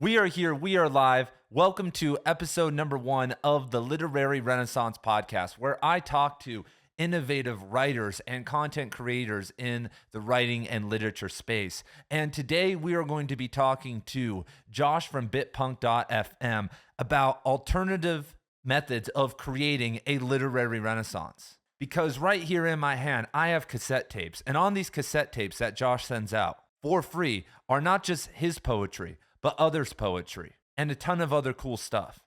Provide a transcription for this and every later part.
We are here. We are live. Welcome to episode number 1 of the Literary Renaissance podcast, where I talk to innovative writers and content creators in the writing and literature space. And today we are going to be talking to Josh from bitpunk.fm about alternative methods of creating a literary renaissance. Because right here in my hand, I have cassette tapes. And on these cassette tapes that Josh sends out for free are not just his poetry, but others' poetry, and a ton of other cool stuff.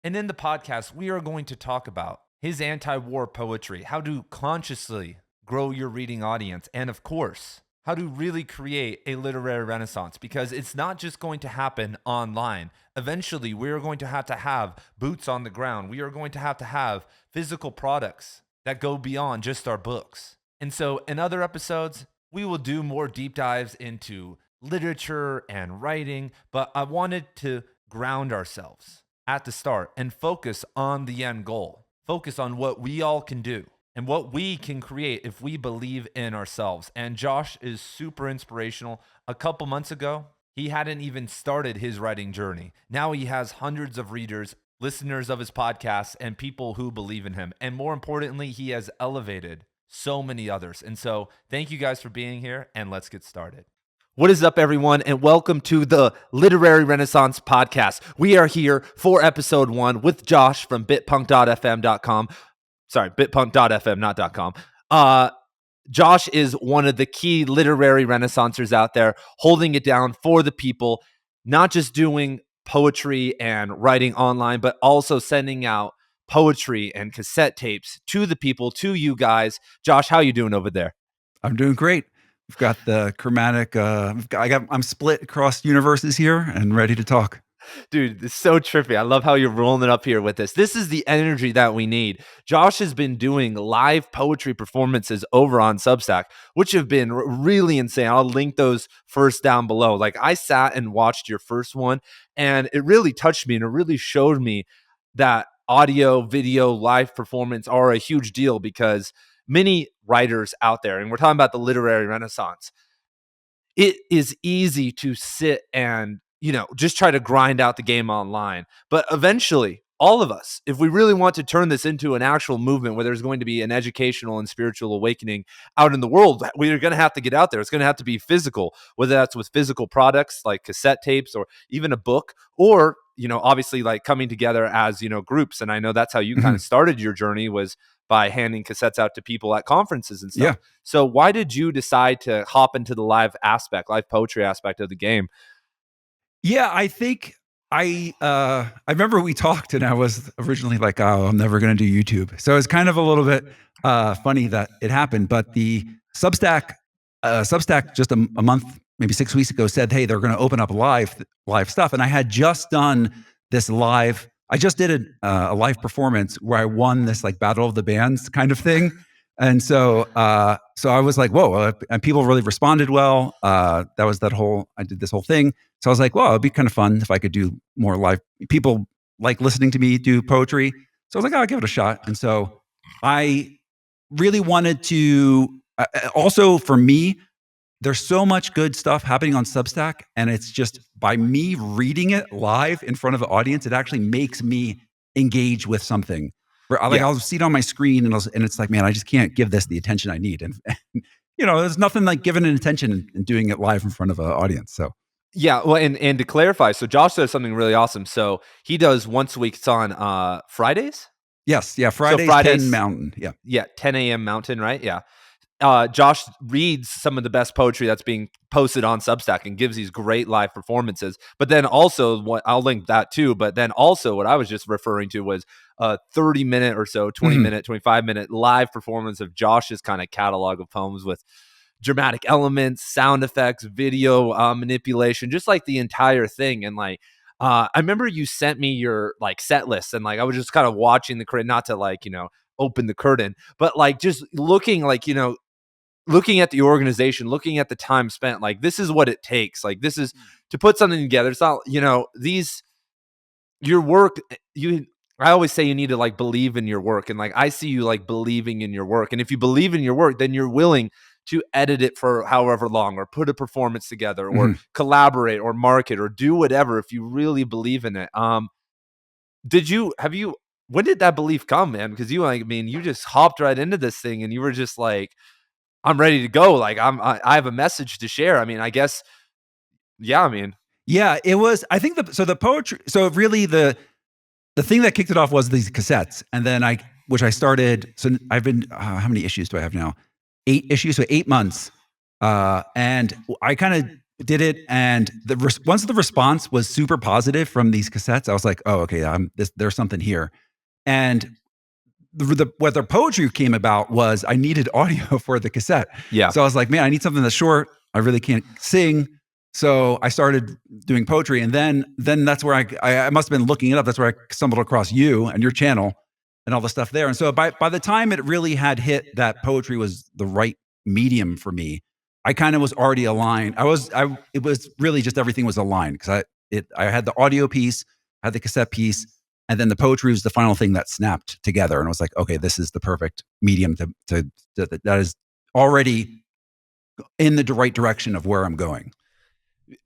And in the podcast, we are going to talk about his anti-war poetry, how to consciously grow your reading audience, and of course, how to really create a literary renaissance, because it's not just going to happen online. Eventually, we are going to have boots on the ground. We are going to have physical products that go beyond just our books. And so in other episodes, we will do more deep dives into literature and writing, but I wanted to ground ourselves at the start and focus on the end goal. Focus on what we all can do and what we can create if we believe in ourselves. And Josh is super inspirational. A couple months ago, he hadn't even started his writing journey. Now he has hundreds of readers, listeners of his podcasts, and people who believe in him. And more importantly, he has elevated so many others. And so thank you guys for being here, and let's get started. What is up, everyone, and welcome to the Literary Renaissance podcast. We are here for episode 1 with Josh from bitpunk.fm.com. Sorry, bitpunk.fm, not .com. Josh is one of the key literary renaissancers out there, holding it down for the people, not just doing poetry and writing online, but also sending out poetry and cassette tapes to the people, to you guys. Josh, how you doing over there? I'm doing great. We've got the chromatic. I'm split across universes here and ready to talk. Dude, it's so trippy. I love how you're rolling up here with this. This is the energy that we need. Josh has been doing live poetry performances over on Substack, which have been really insane. I'll link those first down below. Like, I sat and watched your first one, and it really touched me, and it really showed me that audio, video, live performance are a huge deal, because many writers out there, and we're talking about the literary renaissance, it is easy to sit and, just try to grind out the game online. But eventually, all of us, if we really want to turn this into an actual movement where there's going to be an educational and spiritual awakening out in the world, we're going to have to get out there. It's going to have to be physical, whether that's with physical products like cassette tapes or even a book, or, obviously like coming together as, groups. And I know that's how you kind of started your journey, was by handing cassettes out to people at conferences and stuff. Yeah. So why did you decide to hop into the live poetry aspect of the game? Yeah, I think I remember we talked, and I was originally like, "Oh, I'm never going to do YouTube." So it's kind of a little bit funny that it happened. But the Substack just a month, maybe 6 weeks ago, said, "Hey, they're going to open up live stuff," and I had just done this live. I just did a live performance where I won this like Battle of the Bands kind of thing. And so I was like, whoa, and people really responded well. I did this whole thing. So I was like, well, it'd be kind of fun if I could do more live. People like listening to me do poetry. So I was like, oh, I'll give it a shot. And so I really wanted to, also for me, there's so much good stuff happening on Substack. And it's just by me reading it live in front of an audience, it actually makes me engage with something. I'll see it on my screen, and it's like, man, I just can't give this the attention I need. And there's nothing like giving it attention and doing it live in front of an audience. So yeah, well, and to clarify, so Josh does something really awesome. So he does once a week. It's on Fridays. Yes, yeah, Fridays 10 Mountain. Yeah, 10 a.m. Mountain, right? Yeah. Josh reads some of the best poetry that's being posted on Substack and gives these great live performances. But then also, what I'll link that too. But then also, what I was just referring to was a 30-minute or so, 20-minute, 25-minute live performance of Josh's kind of catalog of poems with dramatic elements, sound effects, video manipulation, just like the entire thing. And like, I remember you sent me your like set list, and like I was just kind of watching the curtain, not to like open the curtain, but like just looking like looking at the organization, looking at the time spent, like this is what it takes. Like this is to put something together. It's not, your work, I always say you need to like believe in your work. And like, I see you like believing in your work. And if you believe in your work, then you're willing to edit it for however long, or put a performance together, or Mhm. collaborate, or market, or do whatever if you really believe in it. When did that belief come, man? Because you just hopped right into this thing and you were just like, I'm ready to go. Like I have a message to share. I mean, I guess, yeah, I mean, Yeah, it was. I think the poetry. So really, the thing that kicked it off was these cassettes, and then which I started. So I've been how many issues do I have now? 8 issues, so 8 months. And I kind of did it, and once the response was super positive from these cassettes, I was like, oh, okay, there's something here. And what the poetry came about was I needed audio for the cassette. yeah. So I was like, man, I need something that's short. I really can't sing. So I started doing poetry, and then that's where I must have been looking it up. That's where I stumbled across you and your channel and all the stuff there. And so by the time it really had hit that poetry was the right medium for me, I kind of was already aligned. It was really just everything was aligned because I had the audio piece, I had the cassette piece, and then the poetry was the final thing that snapped together. And I was like, okay, this is the perfect medium that is already in the right direction of where I'm going.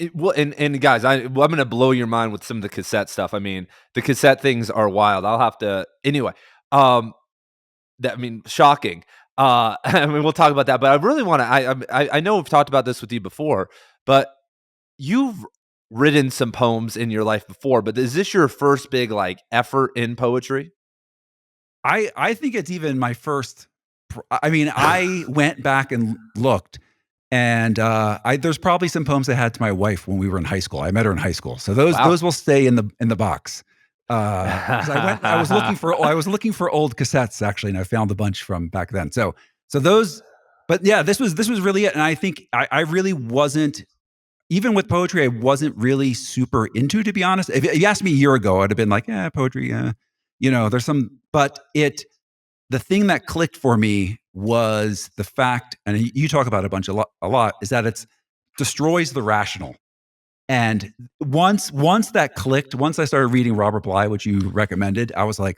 And guys, I'm going to blow your mind with some of the cassette stuff. I mean, the cassette things are wild. I'll have to anyway. Um, shocking. I mean, we'll talk about that, but I really want to. I know we've talked about this with you before, but you've written some poems in your life before. But is this your first big like effort in poetry? I think it's even my first. I mean, I went back and looked, and there's probably some poems I had to my wife when we were in high school. I met her in high school, so Wow. those will stay in the box. Because I was looking for old cassettes actually, and I found a bunch from back then. So those, but yeah, this was really it. And I think I really wasn't, even with poetry, I wasn't really super into, to be honest. If you asked me a year ago, I'd have been like, yeah, poetry, there's some, but the thing that clicked for me was the fact, and you talk about a lot, is that it's destroys the rational. And once that clicked, once I started reading Robert Bly, which you recommended, I was like,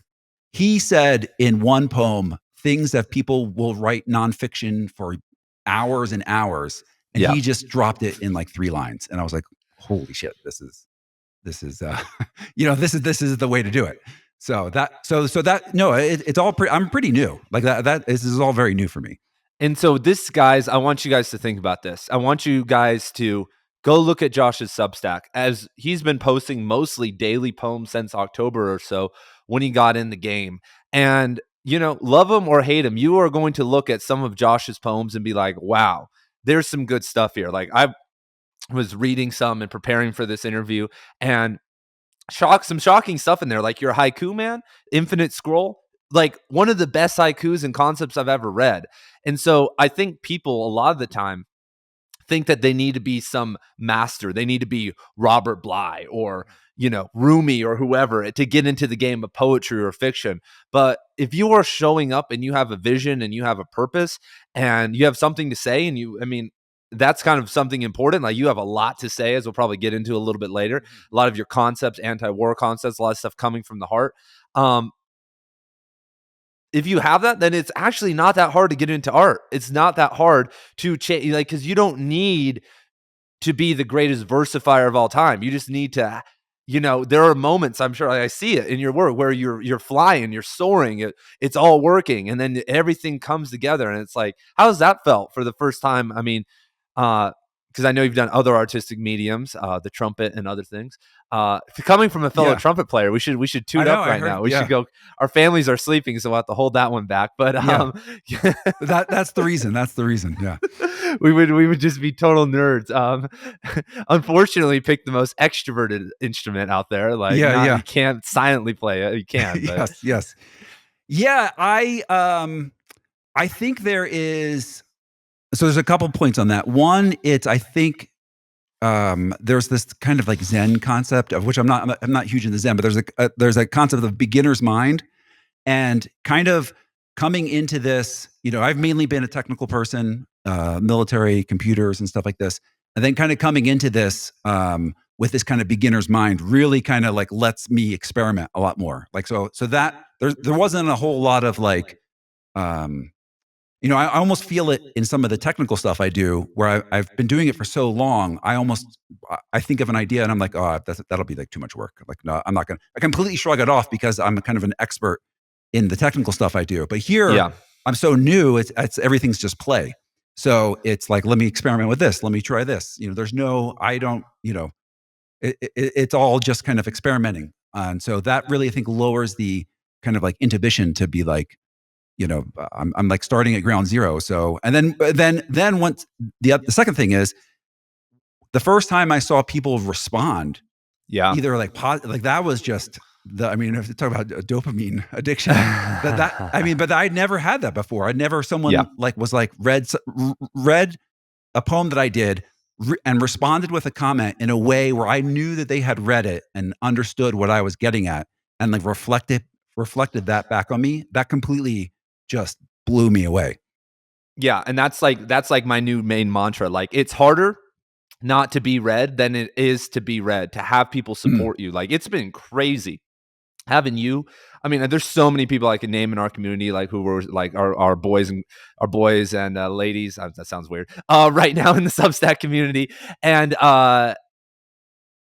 he said in one poem things that people will write nonfiction for hours and hours, and Yeah. he just dropped it in like 3 lines, and I was like, holy shit, this is this is the way to do it. It's all I'm pretty new. Like this is all very new for me. And so this, guys, I want you guys to think about this. I want you guys to go look at Josh's Substack, as he's been posting mostly daily poems since October or so when he got in the game. And, love him or hate him, you are going to look at some of Josh's poems and be like, wow, there's some good stuff here. Like I was reading some and preparing for this interview, and some shocking stuff in there, like your haiku, man, Infinite Scroll, like one of the best haikus and concepts I've ever read. And so I think people a lot of the time think that they need to be some master. They need to be Robert Bly or, Rumi or whoever to get into the game of poetry or fiction. But if you are showing up and you have a vision and you have a purpose and you have something to say, that's kind of something important. Like you have a lot to say, as we'll probably get into a little bit later. A lot of your concepts, anti-war concepts, a lot of stuff coming from the heart. If you have that, then it's actually not that hard to get into art. It's not that hard to change, like, because you don't need to be the greatest versifier of all time. You just need to, there are moments, I'm sure, like I see it in your work, where you're flying, you're soaring, it's all working, and then everything comes together. And it's like, how's that felt for the first time? I mean, because I know you've done other artistic mediums, the trumpet and other things. Coming from a fellow Yeah, trumpet player, we should I tune know. up I right now. heard. We should Yeah, go. Our families are sleeping, so we'll have to hold that one back. But yeah. That's the reason. That's the reason. Yeah. we would just be total nerds. Unfortunately, pick the most extroverted instrument out there. Like, Yeah. not, you Yeah. can't silently play it. You can, but Yes. Yes. Yeah. I think there is. So there's a couple points on that. One, I think there's this kind of like Zen concept, of which I'm not huge into Zen, but there's a concept of beginner's mind, and kind of coming into this. I've mainly been a technical person, military, computers, and stuff like this, and then kind of coming into this with this kind of beginner's mind really kind of like lets me experiment a lot more. Like so that there wasn't a whole lot of like um I almost feel it in some of the technical stuff I do, where I've been doing it for so long. I think of an idea and I'm like, oh, that'll be like too much work. Like, no, I'm not gonna. I completely shrug it off because I'm kind of an expert in the technical stuff I do. But here, Yeah. I'm so new. It's everything's just play. So it's like, let me experiment with this. Let me try this. There's no, I don't. It's all just kind of experimenting, and so that really I think lowers the kind of like inhibition to be like, I'm like starting at ground zero. So, and then once the second thing is the first time I saw people respond, Yeah. either like that was just I mean, if you talk about a dopamine addiction, but I'd never had that before. I'd never, Yeah. someone like was like read a poem that I did and responded with a comment in a way where I knew that they had read it and understood what I was getting at and like reflected that back on me. That completely just blew me away. Yeah. And that's like my new main mantra. Like, it's harder not to be read than it is to be read, to have people Mm, support you. Like, it's been crazy having you. I mean, there's so many people I can name in our community, like who were like our boys and ladies. That sounds weird. Right now in the Substack community, and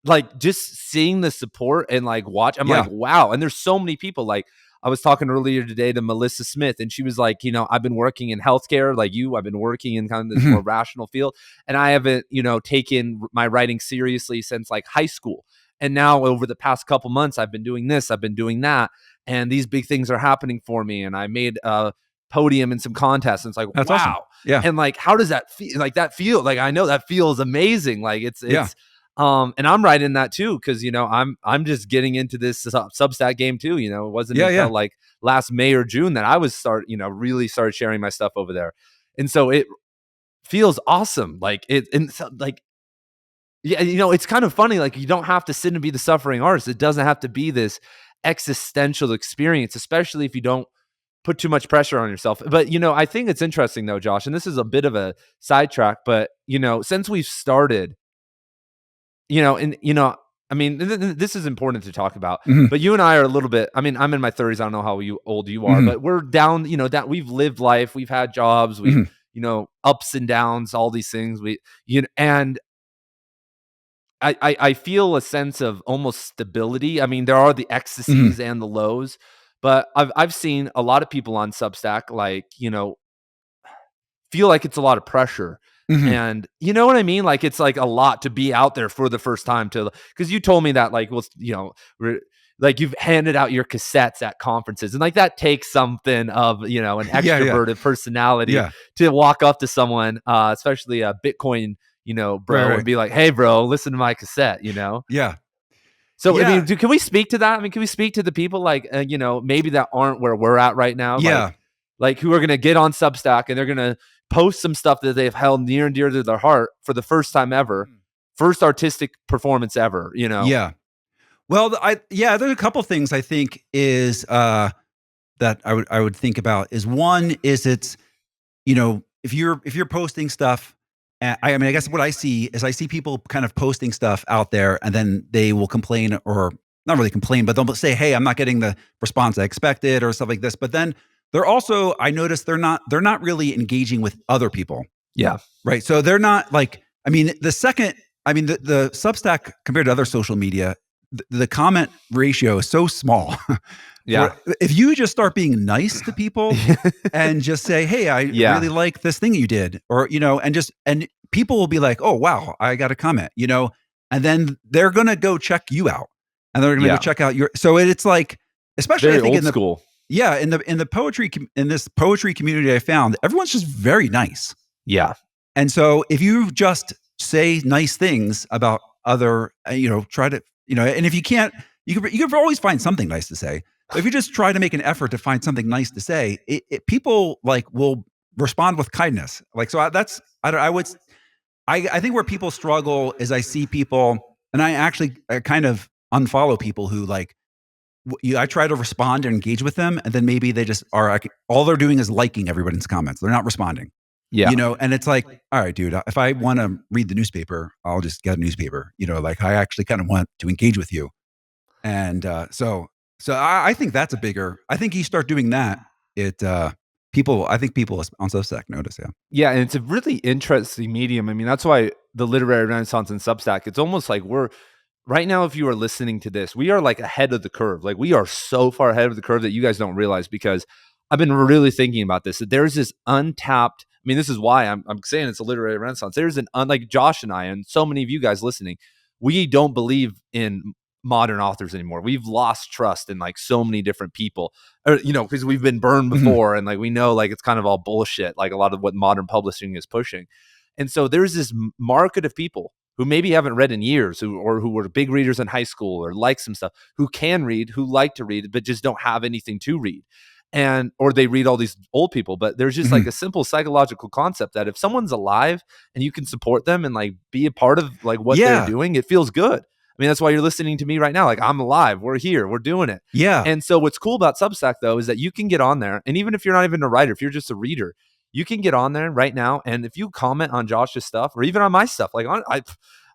like just seeing the support and like watch, I'm like, yeah. wow. And there's so many people. Like, I was talking earlier today to Melissa Smith, and she was like, I've been working in healthcare like you. I've been working in kind of this more Mhm. rational field, and I haven't, taken my writing seriously since like high school. And now over the past couple months, I've been doing this, I've been doing that, and these big things are happening for me. And I made a podium in some contests. And it's like, That's awesome. wow. Yeah. And like, how does that feel? Like, that feel like, I know that feels amazing. Like, it's Yeah. it's and I'm writing that too, because I'm just getting into this Substack game too. It wasn't Yeah. until Yeah. like last May or June that I was really started sharing my stuff over there, and so it feels awesome. Like it, and so, like, yeah, it's kind of funny. Like, you don't have to sit and be the suffering artist. It doesn't have to be this existential experience, especially if you don't put too much pressure on yourself. But I think it's interesting though, Josh, and this is a bit of a sidetrack, but since we've started, and I mean, this is important to talk about. Mhm. But you and I are a little bit. I mean, I'm in my 30s. I don't know how old you are, Mhm. but we're down. That we've lived life. We've had jobs. We've Mhm. ups and downs. All these things. And I feel a sense of almost stability. I mean, there are the ecstasies Mhm. and the lows, but I've seen a lot of people on Substack, like, feel like it's a lot of pressure. Mhm. And you know what I mean? Like, it's like a lot to be out there for the first time, because you told me that, like, well, like, you've handed out your cassettes at conferences, and like that takes something of, an Yeah. Yeah. extroverted personality Yeah. to walk up to someone, especially a Bitcoin, Right. bro, and Right. be like, hey, bro, listen to my cassette. Yeah. So, I mean, Yeah. can we speak to that? I mean, can we speak to the people, like, maybe that aren't where we're at right now? Yeah. Like who are going to get on Substack and they're going to post some stuff that they've held near and dear to their heart for the first time ever, Mhm. first artistic performance ever. Yeah. Well, there's a couple things I think is that I would think about is one is it's if you're posting stuff. I mean, I guess what I see is I see people kind of posting stuff out there, and then they will complain, or not really complain, but they'll say, "Hey, I'm not getting the response I expected," or stuff like this. But then they're also, I notice they're not really engaging with other people, Yeah. right? So they're not like, I mean, the Substack compared to other social media, the comment ratio is so small. Yeah. If you just start being nice to people and just say, "Hey, I Yeah. really like this thing you did," or and people will be like, "Oh, wow, I got a comment," and then they're gonna go check you out, and they're gonna go Yeah. check out your. So it's like, It's especially I very think old school. in the in this poetry community I found, everyone's just very nice, Yeah. and so if you just say nice things about other, try to, and if you can't, you can always find something nice to say. But if you just try to make an effort to find something nice to say, people like will respond with kindness. Like, so I think where people struggle is I see people, and I kind of unfollow people who like, I try to respond and engage with them, and then maybe they just are like, all they're doing is liking everybody's comments. They're not responding. Yeah. And it's like, all right, dude, if I want to read the newspaper, I'll just get a newspaper. Like, I actually kind of want to engage with you. And so I think that's a bigger. I think you start doing that. It. I think people on Substack notice. Yeah. Yeah, and it's a really interesting medium. I mean, that's why the literary renaissance and Substack, it's almost like we're right now, if you are listening to this, we are like ahead of the curve. Like we are so far ahead of the curve that you guys don't realize because I've been really thinking about this. That there's this untapped. I mean, this is why I'm saying it's a literary renaissance. There's like Josh and I, and so many of you guys listening, we don't believe in modern authors anymore. We've lost trust in like so many different people, or, because we've been burned Mhm. before, and like we know like it's kind of all bullshit. Like a lot of what modern publishing is pushing, and so there's this market of people who maybe haven't read in years, who were big readers in high school or like some stuff, who can read, who like to read, but just don't have anything to read. And or they read all these old people, but there's just like Mhm. a simple psychological concept that if someone's alive and you can support them and like be a part of like what they're Yeah. doing, it feels good. I mean, that's why you're listening to me right now. Like I'm alive, we're here, we're doing it. Yeah. And so what's cool about Substack though is that you can get on there, and even if you're not even a writer, if you're just a reader, you can get on there right now, and if you comment on Josh's stuff or even on my stuff, like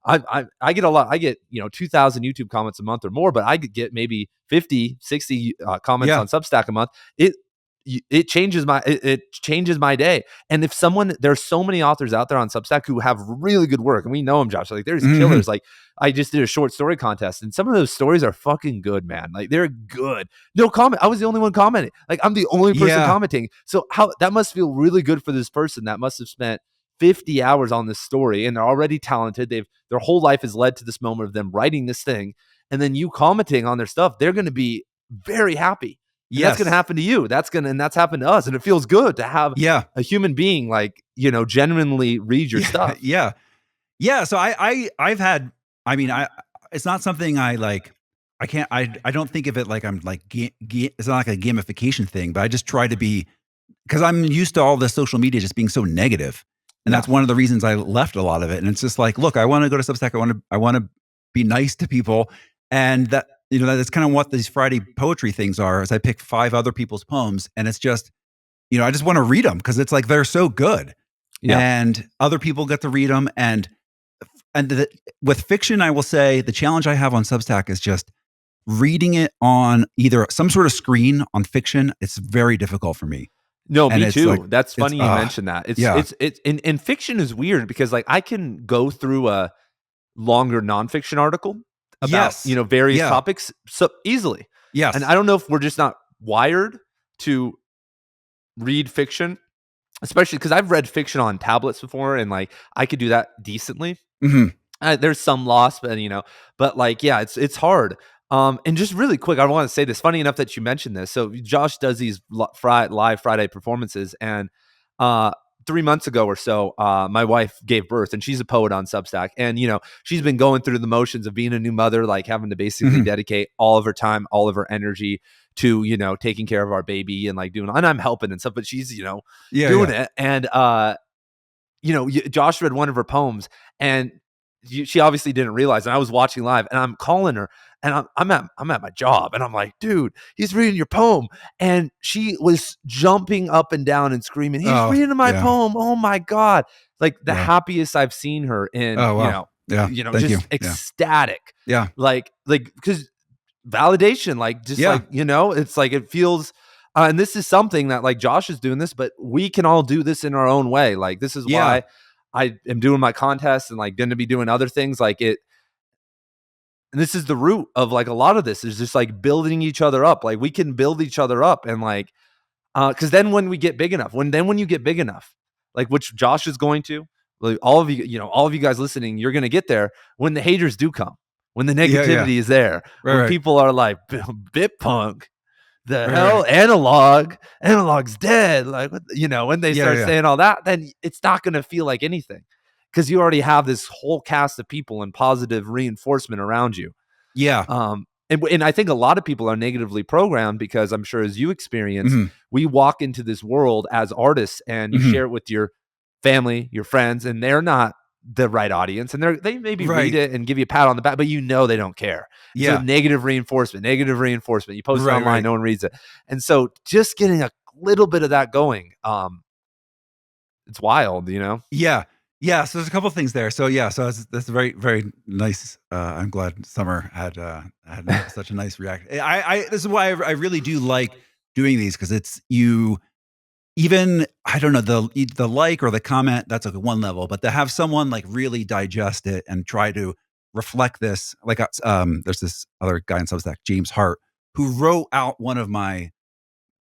I get a lot. I get 2,000 YouTube comments a month or more, but I could get maybe 50, 60 comments Yeah. on Substack a month. It it changes my day. And if there's so many authors out there on Substack who have really good work, and we know them, Josh. Like there's Mhm. killers. Like I just did a short story contest, and some of those stories are fucking good, man. Like they're good. No comment. I was the only one commenting. Like I'm the only person Yeah. commenting. So how that must feel really good for this person that must have spent 50 hours on this story, and they're already talented. Their whole life has led to this moment of them writing this thing, and then you commenting on their stuff. They're going to be very happy, and that's going to Yes. happen to you. That's happened to us, and it feels good to have Yeah. a human being like genuinely read your Yeah. stuff. Yeah. Yeah. So I've had, I mean, it's not something I like. I don't think of it like I'm like, it's not like a gamification thing, but I just try to be, because I'm used to all this social media just being so negative. And Yeah, that's one of the reasons I left a lot of it. And it's just like, look, I want to go to Substack. I want to be nice to people. And that's kind of what these Friday poetry things are, is I pick 5 other people's poems, and it's just, I just want to read them because it's like, they're so good. yeah. And other people get to read them. And with fiction, I will say the challenge I have on Substack is just reading it on either some sort of screen on fiction. It's very difficult for me. No, And me it's like, too. That's it's, funny you mentioned that. yeah. It's and fiction is weird because like I can go through a longer nonfiction article about Yes. various Yeah. topics so easily, and Yes. I don't know if we're just not wired to read fiction, especially because I've read fiction on tablets before, and like I could do that decently. Mhm. There's some loss, but but like, yeah, it's hard. And just really quick, I want to say this. Funny enough that you mentioned this. So Josh does these live Friday performances, and 3 months ago or so, my wife gave birth, and she's a poet on Substack, and she's been going through the motions of being a new mother, like having to basically Mhm. dedicate all of her time, all of her energy to taking care of our baby and like doing, and I'm helping and stuff, but she's Yeah, doing yeah. it, and Josh read one of her poems, and she obviously didn't realize. And I was watching live, and I'm calling her, and I'm at my job, and I'm like, dude, he's reading your poem, and she was jumping up and down and screaming, he's Oh, reading my yeah. poem, oh my god, like the Yeah. happiest I've seen her in, Oh, wow. Yeah. Thank you. just Yeah. ecstatic, Yeah. like because validation, like just Yeah. like it's like it feels. And this is something that like Josh is doing this, but we can all do this in our own way. Like this is Yeah. why I am doing my contest and like going to be doing other things like it. And this is the root of like a lot of this is just like building each other up. Like we can build each other up, and like because then when we get big enough, when you get big enough, like which Josh is going to, like all of you, all of you guys listening, you're going to get there when the haters do come, when the Yeah, yeah. negativity is there, Right, when right. people are like bit punk, the Right, hell, right. analog's dead, like when they Yeah, start yeah. saying all that, then it's not going to feel like anything because you already have this whole cast of people and positive reinforcement around you. Yeah. And I think a lot of people are negatively programmed because I'm sure, as you experienced, Mhm. we walk into this world as artists and you Mhm. share it with your family, your friends, and they're not the right audience, and they maybe read Right. it and give you a pat on the back, but they don't care. So Yeah. negative reinforcement. You post it Right, online, right. no one reads it, and so just getting a little bit of that going, it's wild. Yeah. Yeah. So there's a couple of things there. So yeah, so that's very, very nice. I'm glad Summer had such a nice reaction. This is why I really do like doing these, because it's you. even, I don't know, the like or the comment, that's like one level, but to have someone like really digest it and try to reflect this, like there's this other guy in Substack, James Hart, who wrote out one of my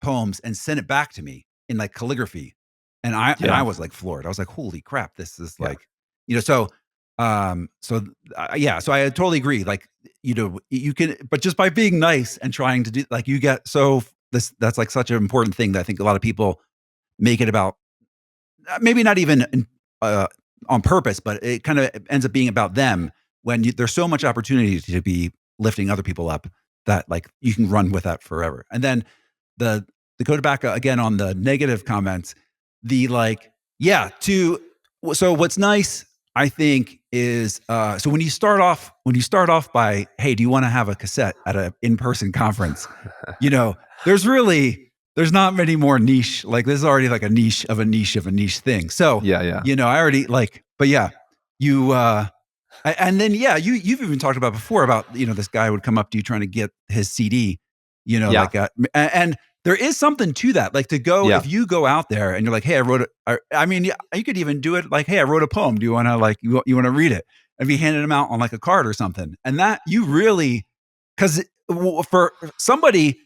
poems and sent it back to me in like calligraphy. And I Yeah. was like floored. I was like, holy crap, this is Yeah. like, so yeah, so I totally agree. Like, you can, but just by being nice and trying to do, like, you get, so that's like such an important thing that I think a lot of people make it about, maybe not even uh, on purpose, but it kind of ends up being about them when there's so much opportunity to be lifting other people up that like you can run with that forever. And then the the go back again on the negative comments, the like, yeah, so what's nice, I think, is so when you start off by, hey, do you want to have a cassette at an in-person conference? You know, there's really there's not many more niche. Like, this is already like a niche of a niche of a niche thing. So, Yeah. Yeah. I already like, but yeah, you and then yeah, you've even talked about before about, this guy would come up to you trying to get his CD, Yeah. like and there is something to that. Like, to go, Yeah. if you go out there and you're like, hey, I wrote it. I mean, yeah, you could even do it like, hey, I wrote a poem. Do you want to, like, you want to read it? And be handing them out on like a card or something. And that you really, because for somebody,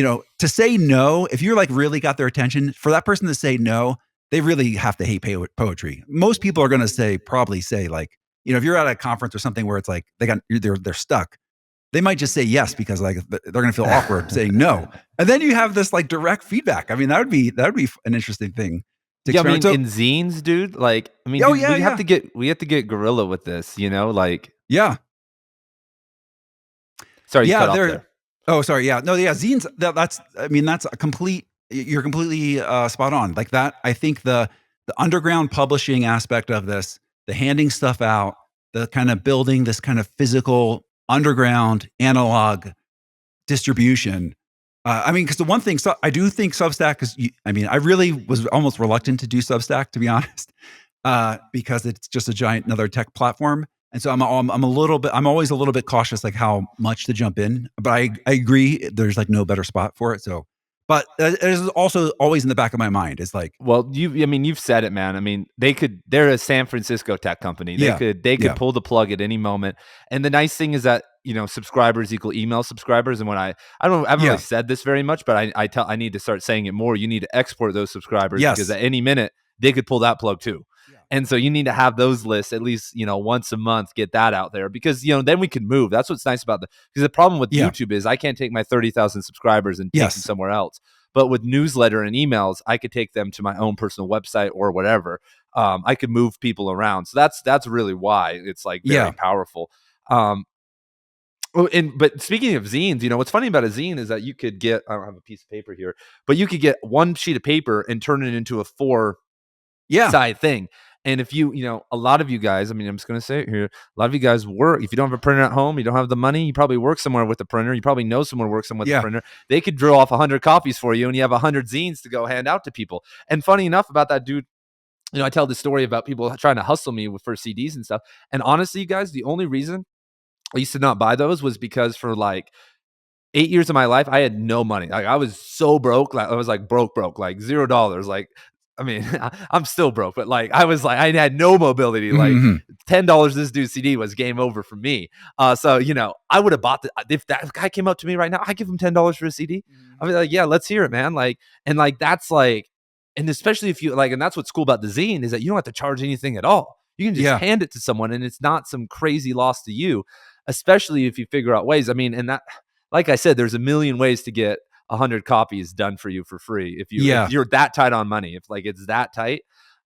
to say no, if you're like really got their attention, for that person to say no, they really have to hate poetry. Most people are going to probably say like, if you're at a conference or something where it's like they're stuck, they might just say yes because like they're going to feel awkward saying no. And then you have this like direct feedback. I mean, that would be an interesting thing to Yeah, I experiment. mean, So, in zines, dude, like, I mean, oh dude, yeah, yeah, we have to get gorilla with this, like, yeah, sorry, you yeah. cut off there. Oh, sorry. Yeah, no, yeah. Zines. That's. I mean, that's a complete. You're completely spot on. Like that. I think the underground publishing aspect of this, the handing stuff out, the kind of building this kind of physical underground analog distribution. I mean, because the one thing, so I do think Substack is. I mean, I really was almost reluctant to do Substack, to be honest, because it's just a giant another tech platform. And so I'm always a little bit cautious, like how much to jump in. But I agree, there's like no better spot for it. So, but it is also always in the back of my mind. It's like, Well, I mean, you've said it, man. I mean, they're a San Francisco tech company. yeah, They could yeah, pull the plug at any moment. And the nice thing is that, subscribers equal email subscribers. And when I haven't really yeah, said this very much, but I need to start saying it more. You need to export those subscribers because yes, at any minute they could pull that plug too. yeah, And so you need to have those lists at least, once a month, get that out there because, then we can move. That's what's nice about because the problem with yeah, YouTube is I can't take my 30,000 subscribers and take them yes, somewhere else. But with newsletter and emails, I could take them to my own personal website or whatever. I could move people around. So that's really why it's like very yeah, powerful. But speaking of zines, what's funny about a zine is that you could get, I don't have a piece of paper here, but you could get one sheet of paper and turn it into a 4 yeah, side thing. And if a lot of you guys, I mean, I'm just going to say it here, a lot of you guys work, if you don't have a printer at home, you don't have the money, you probably work somewhere with a printer. You probably know someone works somewhere with a yeah, printer. They could draw off 100 copies for you and you have 100 zines to go hand out to people. And funny enough about that dude, I tell this story about people trying to hustle me for CDs and stuff. And honestly, you guys, the only reason I used to not buy those was because for like 8 years of my life, I had no money. Like, I was so broke. Like, I was like broke, like $0. Like, I mean, I'm still broke, but like, I was like, I had no mobility. Like, mhm, $10 this dude's CD was game over for me. So I would have bought if that guy came up to me right now, I give him $10 for a CD. mhm, I'd be like, yeah, let's hear it, man. Like, and like that's like, and especially if you like, and that's what's cool about the zine is that you don't have to charge anything at all. You can just yeah, hand it to someone, and it's not some crazy loss to you. Especially if you figure out ways. I mean, and that, like I said, there's a million ways to get 100 copies done for you for free if yeah, you're that tight on money, if like it's that tight.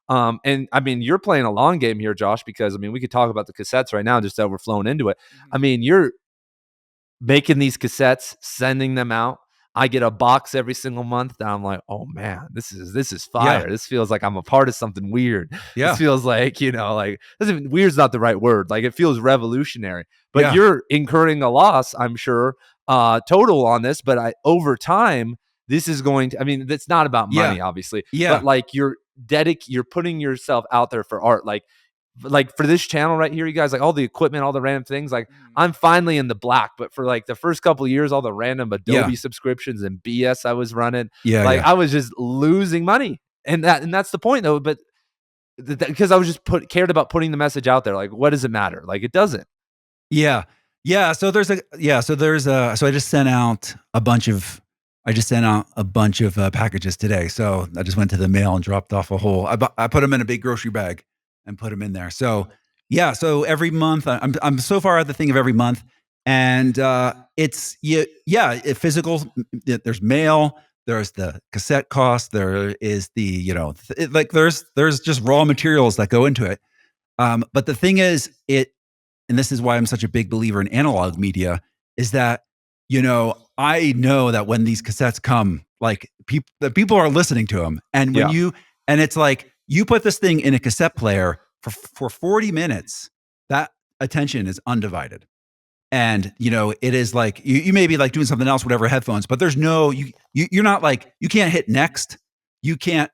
And I mean, you're playing a long game here, Josh, because I mean, we could talk about the cassettes right now, just overflowing into it. mhm, I mean, you're making these cassettes, sending them out. I get a box every single month and I'm like, oh man, this is yeah, fire. This feels like I'm a part of something weird. This yeah, feels like, like weird's not the right word. Like, it feels revolutionary. But yeah, you're incurring a loss, I'm sure, total on this. But over time, this is going to, I mean, it's not about yeah, money, obviously, but yeah, like you're putting yourself out there for art. Like, like for this channel right here, you guys, like all the equipment, all the random things, like I'm finally in the black. But for like the first couple of years, all the random Adobe subscriptions and BS I was running, like I was just losing money. And that's the point though. But because I was just cared about putting the message out there. Like, what does it matter? Like, it doesn't. Yeah. Yeah. So so I just sent out a bunch of packages today. So I just went to the mail and dropped off I put them in a big grocery bag and put them in there. So yeah. So every month I'm so far at the thing of every month, and physical, there's mail, there's the cassette cost, there is the, there's just raw materials that go into it. But the thing is, and this is why I'm such a big believer in analog media, is that, I know that when these cassettes come, like the people are listening to them. And and it's like, you put this thing in a cassette player for 40 minutes, that attention is undivided. And, it is like, you may be like doing something else, whatever, headphones, but there's no, you're not like, you can't hit next. You can't,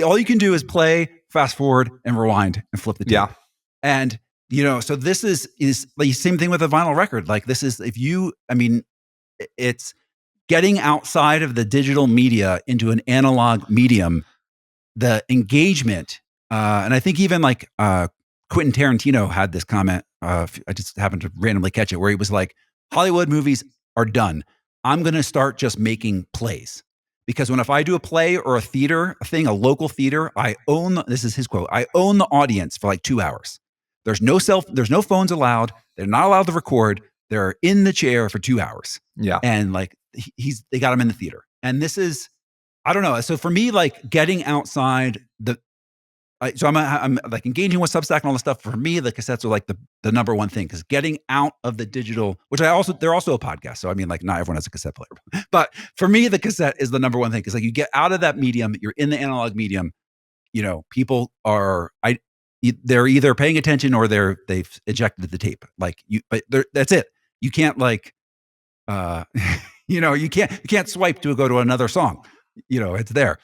all you can do is play, fast forward, and rewind and flip the tape. Yeah. And, so this is like the same thing with a vinyl record. Like this is, it's getting outside of the digital media into an analog medium, the engagement. And I think even like Quentin Tarantino had this comment. I just happened to randomly catch it, where he was like, Hollywood movies are done. I'm going to start just making plays. Because if I do a play or a local theater, this is his quote, I own the audience for like 2 hours. There's no phones allowed. They're not allowed to record. They're in the chair for 2 hours. Yeah. And like they got him in the theater. And this is, I don't know. So for me, like getting outside I'm like engaging with Substack and all this stuff. For me, the cassettes are like the number one thing, because getting out of the digital, they're also a podcast. So I mean, like not everyone has a cassette player, but for me, the cassette is the number one thing. Because like you get out of that medium, you're in the analog medium. People are they're either paying attention or they've ejected the tape. Like but that's it. You can't like, you can't swipe to go to another song. It's there.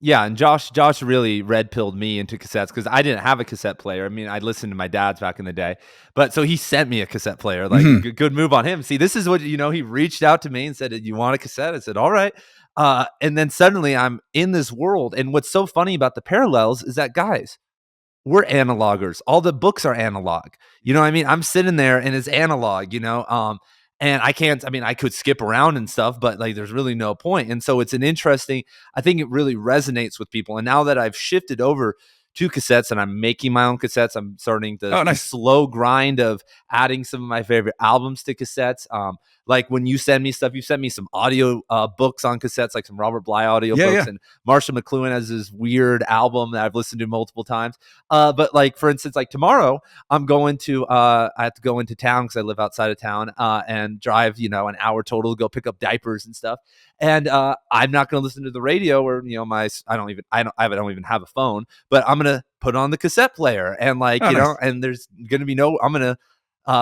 Yeah, and Josh really red pilled me into cassettes, because I didn't have a cassette player. I mean, I listened to my dad's back in the day, but so he sent me a cassette player. Like, good move on him. See, this is what, he reached out to me and said, "You want a cassette?" I said, "All right." And then suddenly I'm in this world. And what's so funny about the parallels is that, guys, we're analogers. All the books are analog. You know what I mean? I'm sitting there and it's analog, and I could skip around and stuff, but like there's really no point. And so it's I think it really resonates with people. And now that I've shifted over to cassettes and I'm making my own cassettes, I'm starting the slow grind of adding some of my favorite albums to cassettes. Like when you send me stuff, you sent me some audio books on cassettes, like some Robert Bly audio books, and Marshall McLuhan has this weird album that I've listened to multiple times. But like, for instance, like tomorrow I'm going to, I have to go into town because I live outside of town, and drive, an hour total to go pick up diapers and stuff. And I'm not going to listen to the radio, or I don't even have a phone, but I'm going to put on the cassette player, and like, and there's going to be I'm going to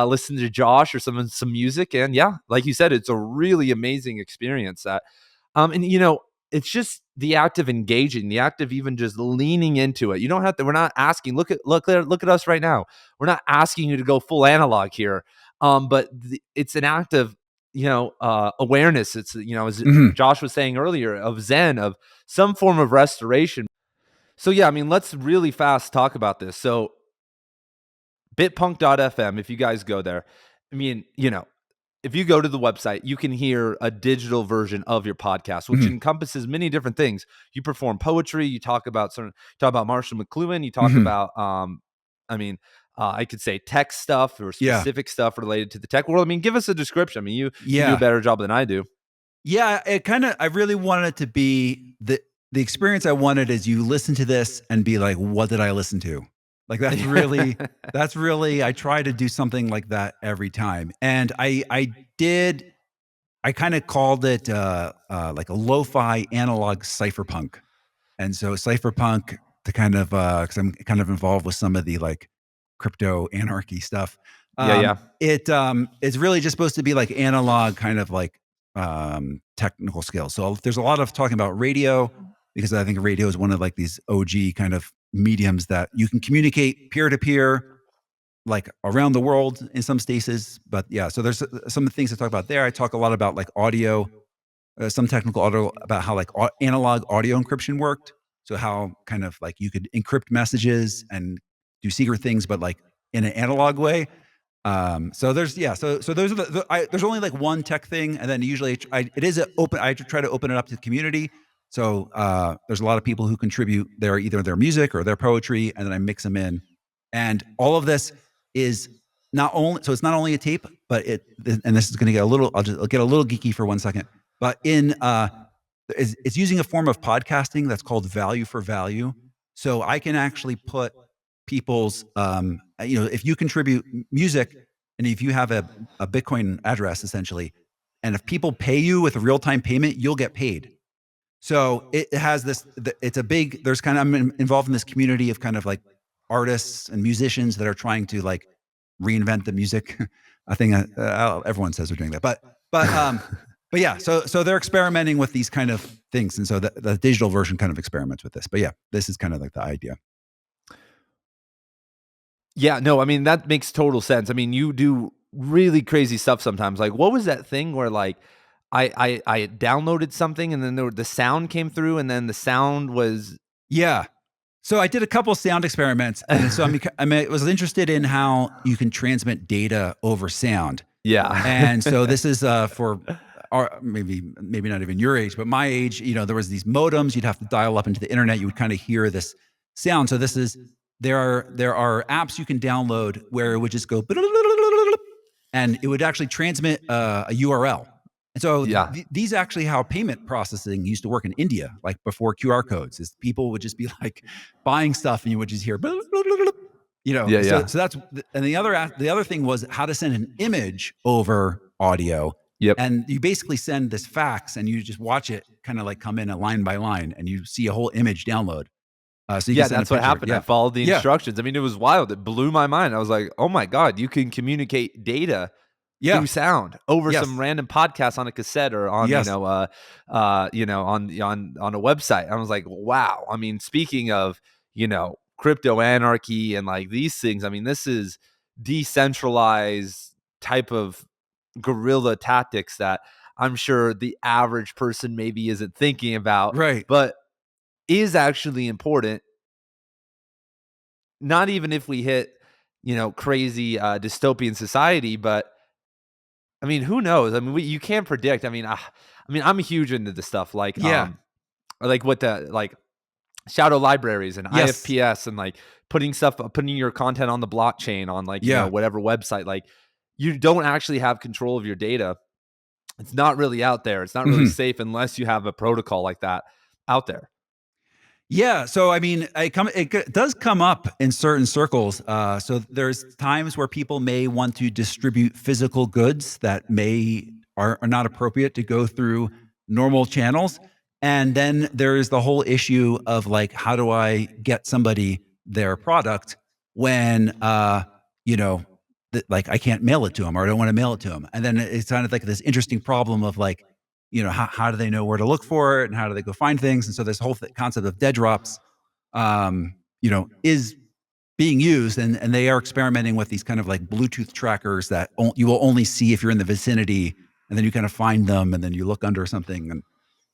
listen to Josh or some music. And yeah, like you said, it's a really amazing experience that, and it's just the act of engaging, the act of even just leaning into it. You don't have to, we're not asking, look at us right now. We're not asking you to go full analog here. But it's an act of, awareness. It's, as Josh was saying earlier, of Zen, of some form of restoration. So yeah, I mean, let's really fast talk about this. So bitpunk.fm, if you guys go there, I mean, if you go to the website, you can hear a digital version of your podcast, which encompasses many different things. You perform poetry, you talk about Marshall McLuhan, you talk about, I could say tech stuff or specific stuff related to the tech world. I mean, give us a description. I mean, you do a better job than I do. Yeah, I really wanted it to be the experience I wanted is you listen to this and be like, what did I listen to? Like that's really, I try to do something like that every time. And I kind of called it like a lo-fi analog cypherpunk. And so cypherpunk, to kind of, cause I'm kind of involved with some of the like crypto anarchy stuff. It's really just supposed to be like analog kind of like technical skills. So there's a lot of talking about radio, because I think radio is one of like these OG kind of mediums that you can communicate peer to peer, like around the world in some spaces. But yeah, so there's some of the things I talk about there. I talk a lot about like audio, some technical audio about how like analog audio encryption worked. So how kind of like you could encrypt messages and do secret things, but like in an analog way. So there's yeah, so those are there's only like one tech thing, and then usually it is open. I try to open it up to the community. So there's a lot of people who contribute either their music or their poetry, and then I mix them in. And all of this is not only so it's not only a tape, but and this is going to get a little. I'll get a little geeky for 1 second, but it's using a form of podcasting that's called value for value. So I can actually put people's if you contribute music and if you have a Bitcoin address essentially, and if people pay you with a real-time payment, you'll get paid. So it has it's a big, there's kind of, I'm involved in this community of kind of like artists and musicians that are trying to like reinvent the music. I think everyone says they're doing that, but yeah, so they're experimenting with these kind of things. And so the digital version kind of experiments with this, but yeah, this is kind of like the idea. Yeah, no, I mean, that makes total sense. I mean, you do really crazy stuff sometimes. Like, what was that thing where like I downloaded something and then the sound came through and then the sound was Yeah. So I did a couple sound experiments, and so I was interested in how you can transmit data over sound. yeah. And so this is for maybe not even your age, but my age. There was these modems. You'd have to dial up into the internet. You would kind of hear this sound. So there are apps you can download where it would just go, and it would actually transmit a URL. And so Yeah. these actually how payment processing used to work in India, like before QR codes, is people would just be like buying stuff and you would just hear, Yeah, yeah. so that's, and the other thing was how to send an image over audio. Yep. And you basically send this fax and you just watch it kind of like come in a line by line and you see a whole image download. So you Yeah, can send that's a what picture. happened. Yeah. I followed the Yeah. instructions. I mean, it was wild. It blew my mind. I was like, "Oh my god, you can communicate data Yeah. through sound over Yes. some random podcast on a cassette or on Yes. on a website." I was like, "Wow." I mean, speaking of crypto anarchy and like these things, I mean, this is decentralized type of guerrilla tactics that I'm sure the average person maybe isn't thinking about, Right. but is actually important. Not even if we hit, crazy dystopian society, but I mean, who knows? I mean, you can't predict. I mean, I'm huge into this stuff, Yeah. like what the like shadow libraries and Yes. IFPS and like putting your content on the blockchain on like Yeah. whatever website. Like, you don't actually have control of your data. It's not really out there. It's not really Mhm. safe unless you have a protocol like that out there. Yeah, so I mean, does come up in certain circles. So there's times where people may want to distribute physical goods that are not appropriate to go through normal channels, and then there's the whole issue of like, how do I get somebody their product when you know like I can't mail it to them or I don't want to mail it to them, and then it's kind of like this interesting problem of like how do they know where to look for it and how do they go find things? And so this whole concept of dead drops, is being used, and they are experimenting with these kind of like Bluetooth trackers that you will only see if you're in the vicinity, and then you kind of find them, and then you look under something, and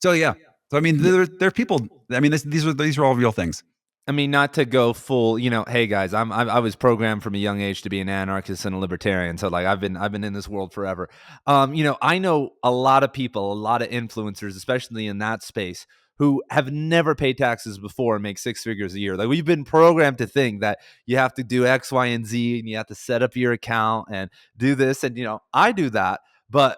so yeah. So I mean, there are people. I mean, these are all real things. I mean, not to go full, hey guys, I was programmed from a young age to be an anarchist and a libertarian. So like I've been in this world forever. I know a lot of people, a lot of influencers, especially in that space, who have never paid taxes before and make six figures a year. Like, we've been programmed to think that you have to do X, Y, and Z, and you have to set up your account and do this. And I do that, but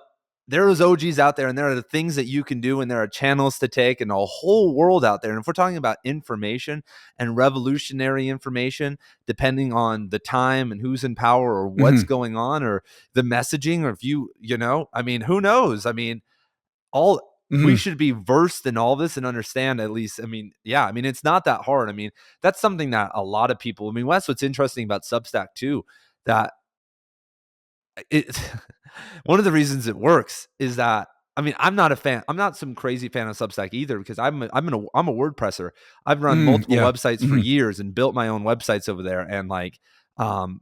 there are those OGs out there, and there are the things that you can do, and there are channels to take, and a whole world out there. And if we're talking about information and revolutionary information, depending on the time and who's in power or what's Mhm. going on or the messaging, or if I mean, who knows? I mean, all we Mhm. should be versed in all this and understand at least. I mean, yeah, I mean, it's not that hard. I mean, that's something that a lot of people, I mean, that's what's interesting about Substack too, that it one of the reasons it works is that I mean, I'm not a fan. I'm not some crazy fan of Substack either because I'm a WordPresser. I've run multiple Yeah. websites for Mhm. years and built my own websites over there, and like, um,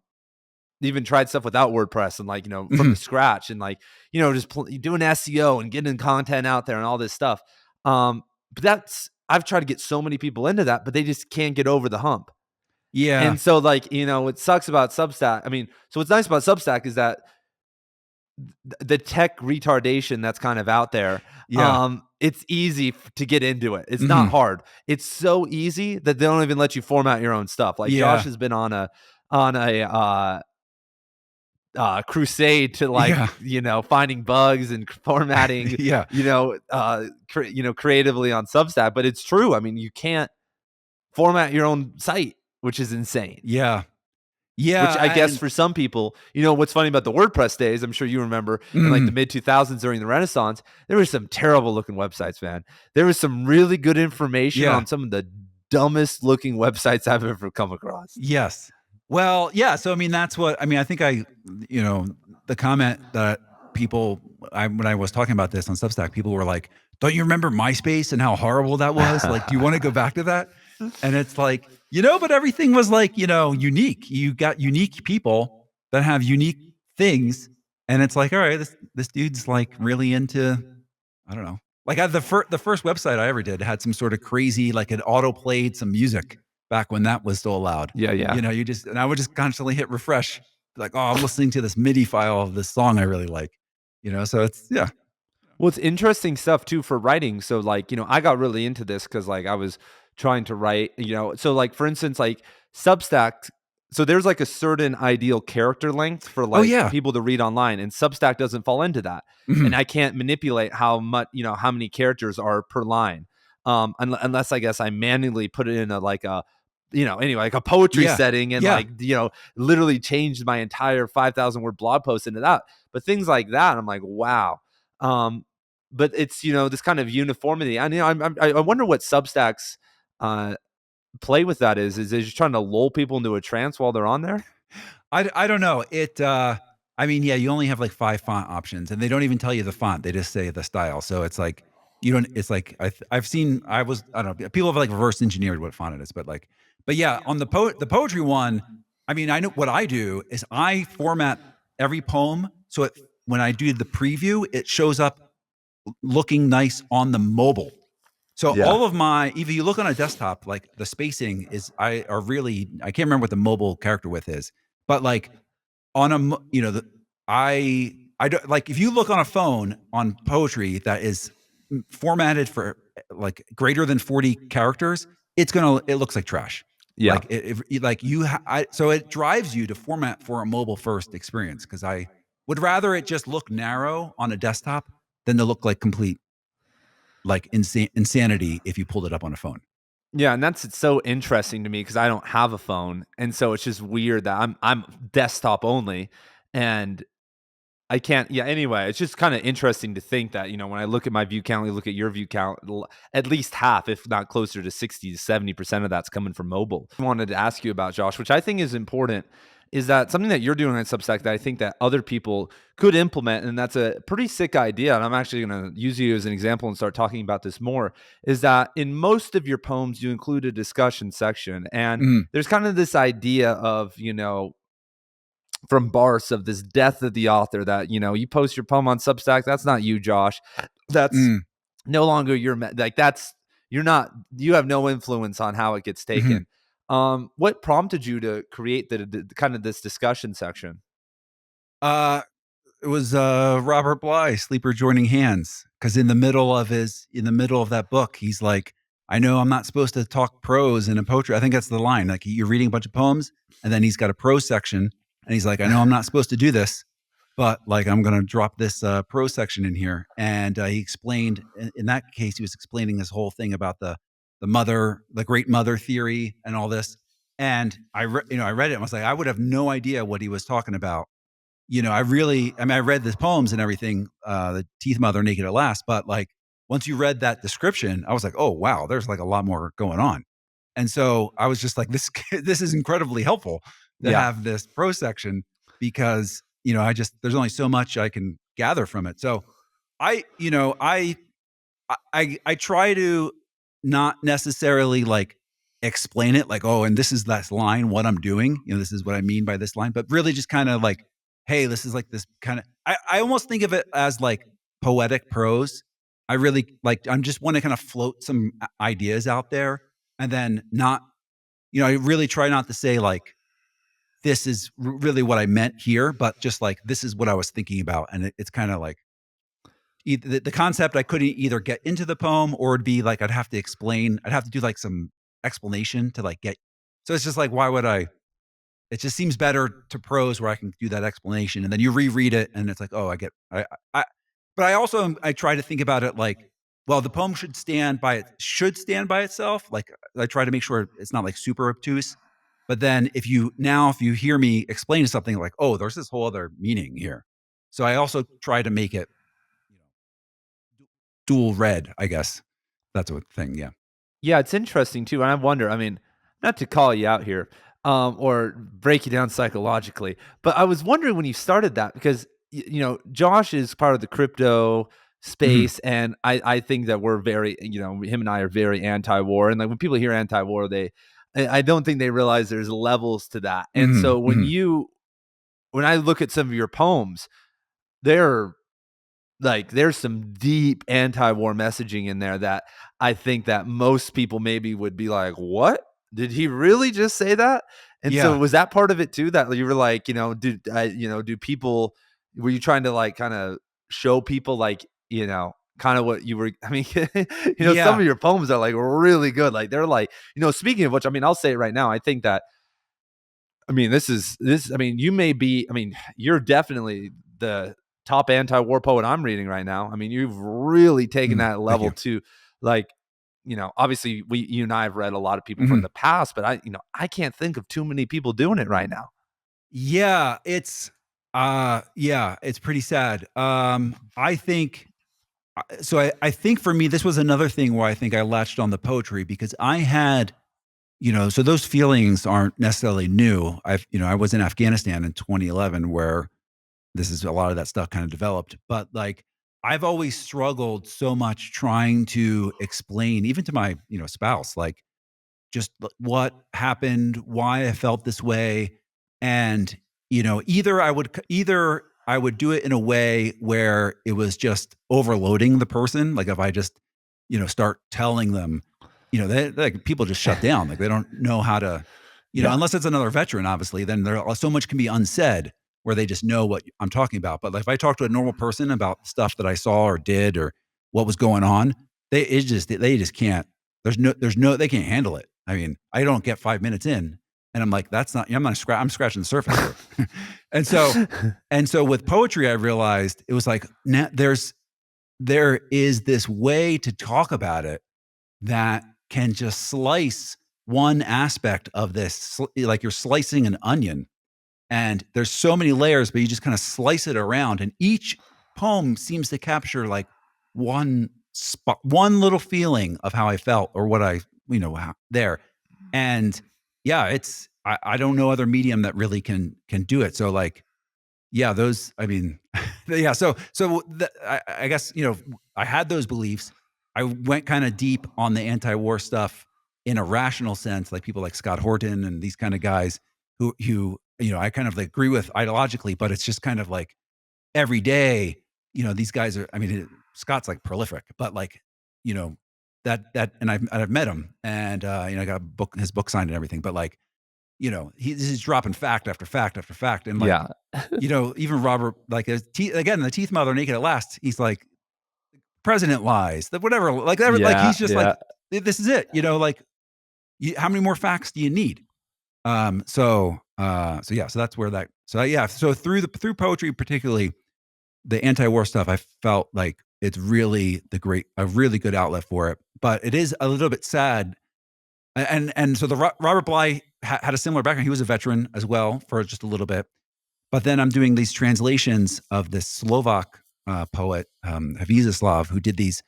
even tried stuff without WordPress and like, from the Mhm. scratch and like, just doing SEO and getting content out there and all this stuff. But I've tried to get so many people into that, but they just can't get over the hump. Yeah. And so like, what sucks about Substack, I mean, so what's nice about Substack is that the tech retardation that's kind of out there, Yeah. it's easy to get into it. It's not Mhm. hard. It's so easy that they don't even let you format your own stuff. Like Josh Yeah. has been on a crusade to like, Yeah. finding bugs and formatting, Yeah. creatively on Substack. But it's true. I mean, you can't format your own site, which is insane. Yeah. Which Yeah. I guess And for some people, what's funny about the WordPress days, I'm sure you remember in like the mhm. mid 2000s during the Renaissance, there were some terrible looking websites, man. There was some really good information Yeah. on some of the dumbest looking websites I've ever come across. Yes. Well, yeah, so I mean, that's what I mean, I think you know, the comment that people when I was talking about this on Substack, people were like, "Don't you remember MySpace and how horrible that was? Like, do you wanna go back to that?" And it's like, but everything was like, unique. You got unique people that have unique things, and it's like, "All right, this dude's like really into." I don't know. Like the first website I ever did had some sort of crazy, like it auto played some music back when that was still allowed. Yeah, yeah. And I would just constantly hit refresh, like, oh, I'm listening to this MIDI file of this song I really like. So it's yeah. Well, it's interesting stuff too for writing. So like, I got really into this because like I was trying to write, so like for instance, like Substack, so there's like a certain ideal character length for Oh like yeah. people to read online, and Substack doesn't fall into that. And Mhm. I can't manipulate how much, how many characters are per line. Unless I guess I manually put it in anyway, like a poetry Yeah. setting and Yeah. like, literally changed my entire 5,000 word blog post into that. But things like that, I'm like, wow. But it's this kind of uniformity. And I wonder what Substacks uh, play with that is they just trying to lull people into a trance while they're on there? I don't know. I mean, yeah, you only have like 5 font options and they don't even tell you the font. They just say the style. So it's like you don't it's like I've seen I don't know, people have like reverse engineered what font it is, but yeah, on the poetry one, I mean, I know what I do is I format every poem so when I do the preview, it shows up looking nice on the mobile. So Yeah. all of my if you look on a desktop, like the spacing are really I can't remember what the mobile character width is, but like on a mo I don't like, if you look on a phone on poetry that is formatted for, like, greater than 40 characters, it looks like trash. Yeah. Like, if like, you ha I so it drives you to format for a mobile first experience because I would rather it just look narrow on a desktop than to look like complete, like, insanity if you pulled it up on a phone. Yeah, and that's it's so interesting to me because I don't have a phone, and so it's just weird that I'm desktop only, and I can't. Yeah. Anyway, it's just kind of interesting to think that when I look at my view count, we look at your view count, at least half, if not closer to 60 to 70% of that's coming from mobile. I wanted to ask you about Josh, which I think is important, is that something that you're doing on Substack that I think that other people could implement, and that's a pretty sick idea. And I'm actually going to use you as an example and start talking about this more. Is that in most of your poems you include a discussion section, and Mhm. there's kind of this idea of from Barse of this death of the author that you post your poem on Substack, that's not you, Josh. That's Mm. no longer your like that's you're not you have no influence on how it gets Mhm. taken. What prompted you to create the kind of this discussion section? Uh It was, Robert Bly, Sleeper Joining Hands, because in the middle of that book, he's like, "I know I'm not supposed to talk prose in a poetry." I think that's the line, like, you're reading a bunch of poems, and then he's got a prose section, and he's like, "I know I'm not supposed to do this, but, like, I'm gonna drop this, prose section in here." And, he explained in that case, he was explaining this whole thing about the great mother theory and all this, and I read it and was like, I would have no idea what he was talking about. I read the poems and everything, the Teeth Mother, Naked at Last, but like once you read that description, I was like, oh wow, there's like a lot more going on. And so I was just like, this is incredibly helpful to Yeah. have this pro section because there's only so much I can gather from it. So I try to not necessarily like explain it like, oh, and this is that line, what I'm doing. This is what I mean by this line, but really just kind of like, hey, this is like this kind of, I almost think of it as like poetic prose. I really like, I'm just want to kind of float some ideas out there and then not, I really try not to say like, this is really what I meant here, but just like, this is what I was thinking about. And it's kind of like, the concept I couldn't either get into the poem or it'd be like I'd have to explain. I'd have to do like some explanation to like get. So it's just like why would I? It just seems better to prose where I can do that explanation and then you reread it and it's like oh I get I. But I also I try to think about it like well the poem should stand by itself. Like I try to make sure it's not like super obtuse. But then if you hear me explain something like oh there's this whole other meaning here. So I also try to make it you know dual read, I guess. That's a thing, yeah. Yeah, it's interesting too, and I wonder, I mean, not to call you out here, or break you down psychologically, but I was wondering when you started that because Josh is part of the crypto Mhm. space, and I think that we're very, him and I are very anti-war, and like when people hear anti-war, I don't think they realize there's levels to that, and so Mhm, mhm. when I look at some of your poems, they're like, there's some deep anti-war messaging in there that I think that most people maybe would be like, "What? Did he really just say that?" And so Yeah. was that part of it too that you were like, do people were you trying to like kinda show people like, kinda what you were I mean, some Yeah. of your poems are like really good. Like they're like, speaking of which, I mean, I'll say it right now. I think that I mean, I mean, you may be I mean, you're definitely the top anti-war poet I'm reading right now. I mean, you've really taken Mm, that thank level you. to like, obviously you and I have read a lot of people from Mhm. the past, but I can't think of too many people doing it right now. Yeah, it's pretty sad. I think so I think for me, this was another thing where I think I latched on the poetry because I had, so those feelings aren't necessarily new. I was in Afghanistan in 2011 where this is a lot of that stuff kind of developed. But like I've always struggled so much trying to explain, even to my, spouse, like just what happened, why I felt this way. And, either I would do it in a way where it was just overloading the person. Like if I just, start telling them, like people just shut down. Like they don't know how to, Yeah. unless it's another veteran, obviously, then so much can be unsaid where they just know what I'm talking about. But like if I talk to a normal person about stuff that I saw or did or what was going on, they just can't. They can't handle it. I mean, I don't get 5 minutes in, and I'm like, that's not. I'm scratching the surface here. and so with poetry, I realized it was like there is this way to talk about it that can just slice one aspect of this, like you're slicing an onion and there's so many layers, but you just kind of slice it around. And each poem seems to capture like one spot, one little feeling of how I felt or what I, there. And yeah, I don't know other medium that really can do it. So like, yeah, those, I mean, yeah. I guess, I had those beliefs. I went kind of deep on the anti-war stuff in a rational sense, like people like Scott Horton and these kind of guys who, I kind of like agree with ideologically, but it's just kind of like every day, these guys are, I mean, Scott's like prolific, but like, you know, and I've met him and, I got his book signed and everything, but like, he's dropping fact after fact after fact. And like, Yeah. even Robert, like again, the teeth mother naked at last, he's like, president lies, whatever, like Yeah, he's just like, yeah. this is it, like, how many more facts do you need? So yeah, so that's where that, so yeah, so through poetry, particularly the anti-war stuff, I felt like it's really a really good outlet for it. But it is a little bit sad. And so Robert Bly had a similar background. He was a veteran as well for just a little bit. But then I'm doing these translations of this Slovak poet, Havizislav, who did these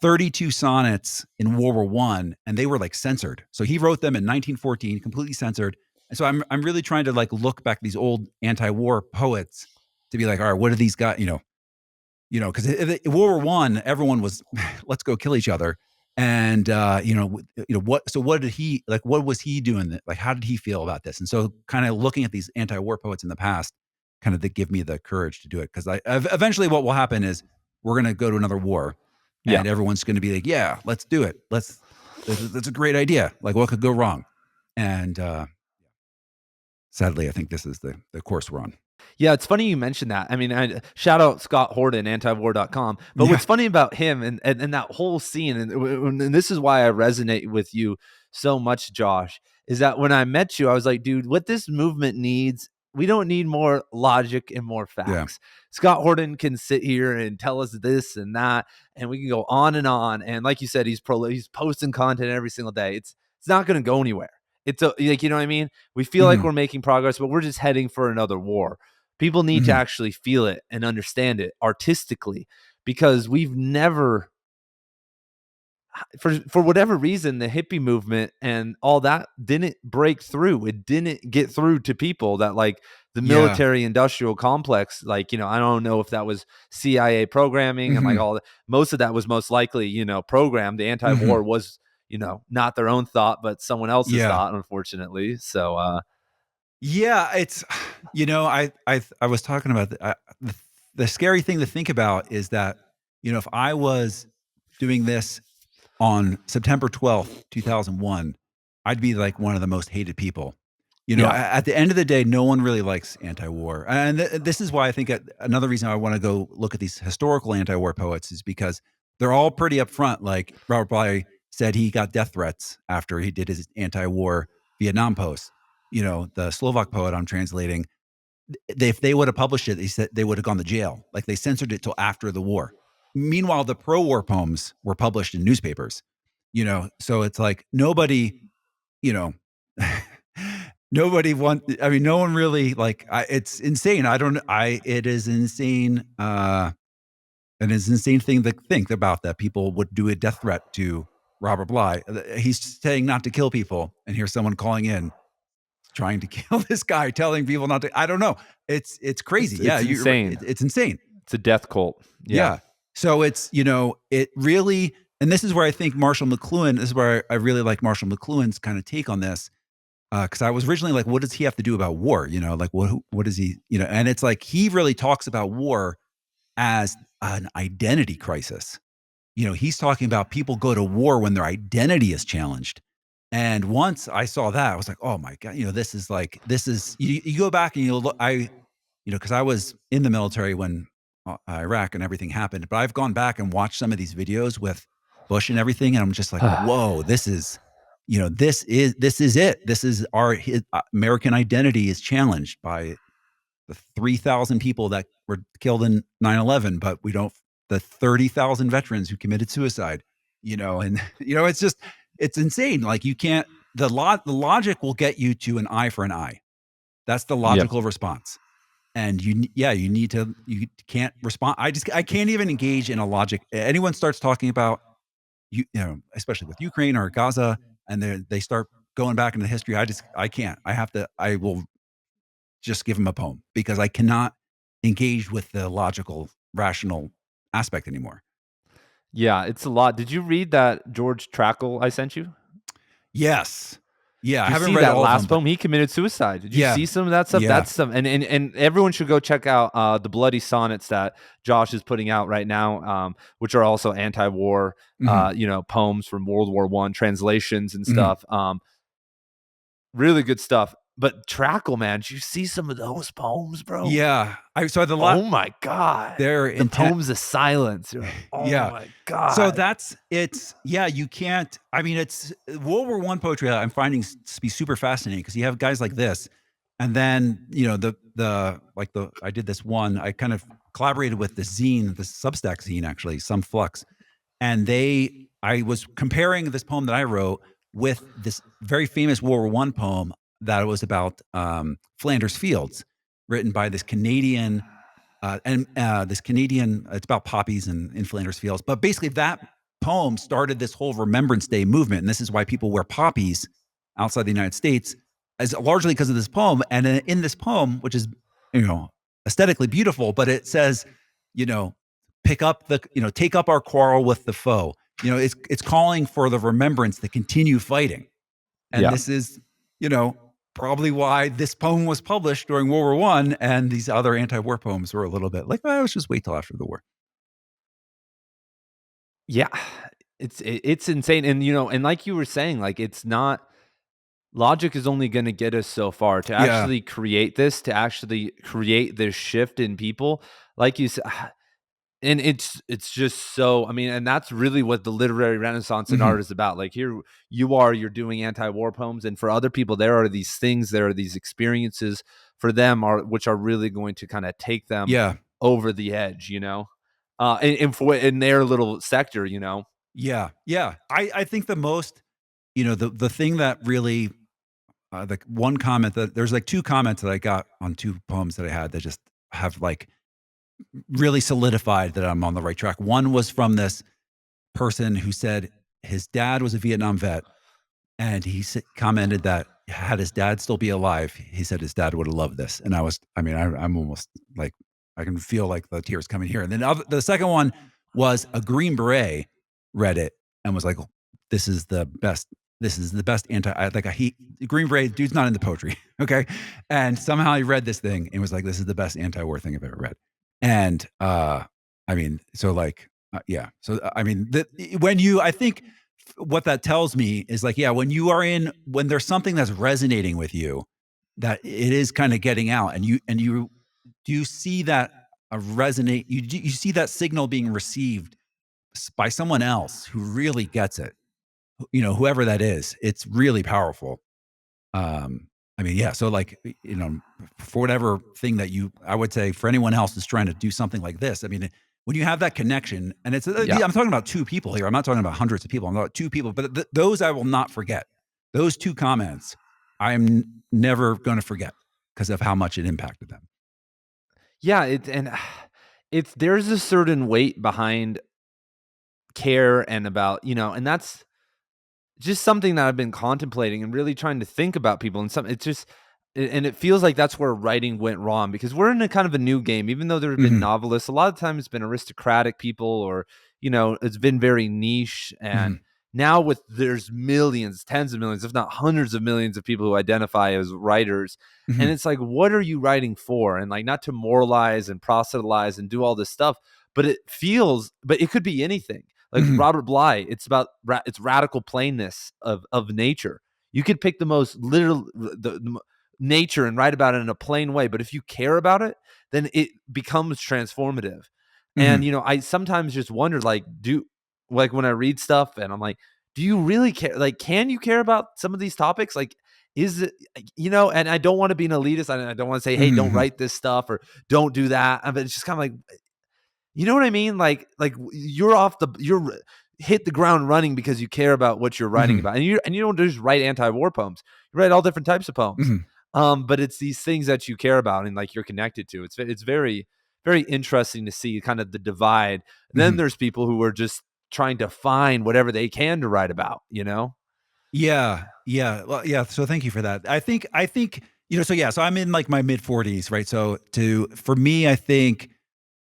32 sonnets in World War One, and they were like censored. So he wrote them in 1914, completely censored. And so I'm really trying to like look back at these old anti-war poets to be like, all right, what are these guys? Because World War One, everyone was, let's go kill each other. And what did he like? What was he doing? Like, how did he feel about this? And so, kind of looking at these anti-war poets in the past, kind of that give me the courage to do it. Because eventually, what will happen is we're going to go to another war, Yeah. and everyone's going to be like, "Yeah, let's do it. That's a great idea. Like, what could go wrong?" And sadly, I think this is the course we're on. Yeah, it's funny you mentioned that. I mean, shout out Scott Horton, antiwar.com. But Yeah. what's funny about him and that whole scene, and this is why I resonate with you so much, Josh, is that when I met you, I was like, dude, what this movement needs, we don't need more logic and more Yeah. facts. Scott Horton can sit here and tell us this and that, and we can go on and on. And like you said, he's posting content every single day. It's not going to go anywhere. It's like, you know what I mean? We feel like Mhm. we're making progress, but we're just heading for another war. People need to Mhm. actually feel it and understand it artistically, because we've never, for whatever reason, the hippie movement and all that didn't break through. It didn't get through to people that, like, the Yeah. military industrial complex, like, I don't know if that was CIA programming and like Mhm. all that. Most of that was most likely, programmed. The anti-war Mhm. was, not their own thought, but someone else's Yeah. thought, unfortunately. So, Yeah, it's I was talking about the scary thing to think about is that, if I was doing this on September 12th, 2001, I'd be like one of the most hated people. yeah, At the end of the day, no one really likes anti-war. And this is why I think another reason I want to go look at these historical anti-war poets is because they're all pretty upfront. Like Robert Bly said, he got death threats after he did his anti-war Vietnam posts. The Slovak poet I'm translating, if they would have published it, they said they would have gone to jail. Like, they censored it till after the war. Meanwhile, the pro-war poems were published in newspapers. So it's like nobody, you know, I mean, no one really like. It's insane. I don't. I. It is insane. And it's an insane thing to think about that people would do a death threat to Robert Bly. He's saying not to kill people, and here's someone calling in trying to kill this guy, telling people not to. I don't know. It's crazy. Yeah, it's you're right. insane. It's insane. It's a death cult. Yeah. Yeah. So it's it really, and this is where I think Marshall McLuhan. This is where I really like Marshall McLuhan's kind of take on this. Because I was originally like, what does he have to do about war? Like what is he? And it's like he really talks about war as an identity crisis. He's talking about people go to war when their identity is challenged. And once I saw that, I was like, oh my God, this is, you go back and you look, because I was in the military when Iraq and everything happened, but I've gone back and watched some of these videos with Bush and everything. And I'm just like, whoa, this is it. This is American identity is challenged by the 3,000 people that were killed in 9/11, but we don't the 30,000 veterans who committed suicide, and it's just it's insane. Like, you can't the logic will get you to an eye for an eye. That's the Yep. logical response. And you can't respond. I can't even engage in a logic. Anyone starts talking about especially with Ukraine or Gaza, and they start going back into history. I can't. I will just give him a poem because I cannot engage with the logical, rational aspect anymore. Yeah, it's a lot. Did you read that George Trackle I sent you? Yes. Yeah. I Did you haven't see read that all of them, last but poem? He committed suicide. Did you yeah. see some of that stuff? Yeah. That's some, and everyone should go check out the bloody sonnets that Josh is putting out right now, which are also anti-war, Mhm. poems from World War I, translations and Mhm. stuff. Really good stuff. But Trackle, man, did you see some of those poems, bro? Yeah. I saw the lot. Oh my God. They're The intent. poems of silence. You're like, oh Yeah. my So God. yeah, you can't, I mean, it's World War One poetry I'm finding to be super fascinating because you have guys like this. And then, I did this one, I kind of collaborated with the zine, the Substack zine, actually, Some Flux. And I was comparing this poem that I wrote with this very famous World War One poem that was about Flanders Fields, written by this Canadian it's about poppies in Flanders Fields. But basically, that poem started this whole Remembrance Day movement, and this is why people wear poppies outside the United States, as largely because of this poem. And in this poem, which is aesthetically beautiful, but it says, you know, take up our quarrel with the foe. It's calling for the remembrance to continue fighting. And Yeah. this is, probably why this poem was published during World War I, and these other anti-war poems were a little bit like, let's just wait till after the war. Yeah. It's insane. And and like you were saying, like it's not logic is only going to get us so far to Yeah. actually create this, to actually create this shift in people. Like you said, and it's just so, I mean, and that's really what the literary renaissance in art Mhm. is about. Like here you're doing anti-war poems, and for other people there are these things, there are these experiences for them are which are really going to kind of take them Yeah. over the edge, and for in their little sector. Yeah. Yeah. I think the most, the thing that really, the one comment that there's like two comments that I got on two poems that I had that just have like really solidified that I'm on the right track. One was from this person who said his dad was a Vietnam vet, and he commented that had his dad still be alive, he said his dad would have loved this. And I'm almost like, I can feel like the tears coming here. And then the second one was a Green Beret read it and was like, this is the best. This is the best Green Beret dude's not into poetry. Okay. And somehow he read this thing and was like, this is the best anti-war thing I've ever read. And, so like, yeah. So, I think what that tells me is like, yeah, when there's something that's resonating with you, that it is kind of getting out, and you do you see that resonate, you see that signal being received by someone else who really gets it, whoever that is, it's really powerful. Yeah, so like, for whatever thing that I would say for anyone else who's trying to do something like this, when you have that connection, and Yeah. I'm talking about two people here. I'm not talking about hundreds of people. I'm talking about two people, but those I will not forget. Those two comments, I'm never going to forget because of how much it impacted them. Yeah, it's there's a certain weight behind care and about, and that's just something that I've been contemplating and really trying to think about people, and it's just and it feels like that's where writing went wrong, because we're in a kind of a new game. Even though there have been Mhm, novelists, a lot of times it's been aristocratic people, or it's been very niche. And mhm, now there's millions, tens of millions, if not hundreds of millions of people who identify as writers. And mhm, it's like, what are you writing for? And like, not to moralize and proselytize and do all this stuff, but it could be anything. Like mhm, Robert Bly, it's about it's radical plainness of nature. You could pick the most literal nature and write about it in a plain way, but if you care about it, then it becomes transformative. And mhm, I sometimes just wonder, like when I read stuff and I'm like, do you really care? Like, can you care about some of these topics? Like, is it, and I don't want to be an elitist. I don't want to say, hey, don't mhm, write this stuff or don't do that. But it's just kind of like, you know what I mean? Like you're hit the ground running because you care about what you're writing mhm, about, and you don't just write anti-war poems. You write all different types of poems. mhm, But it's these things that you care about and like you're connected to. It's very very interesting to see kind of the divide. And then mhm. there's people who are just trying to find whatever they can to write about. Yeah, yeah. Well, yeah. So thank you for that. I think, so yeah, so I'm in like my mid 40s, right? So for me, I think,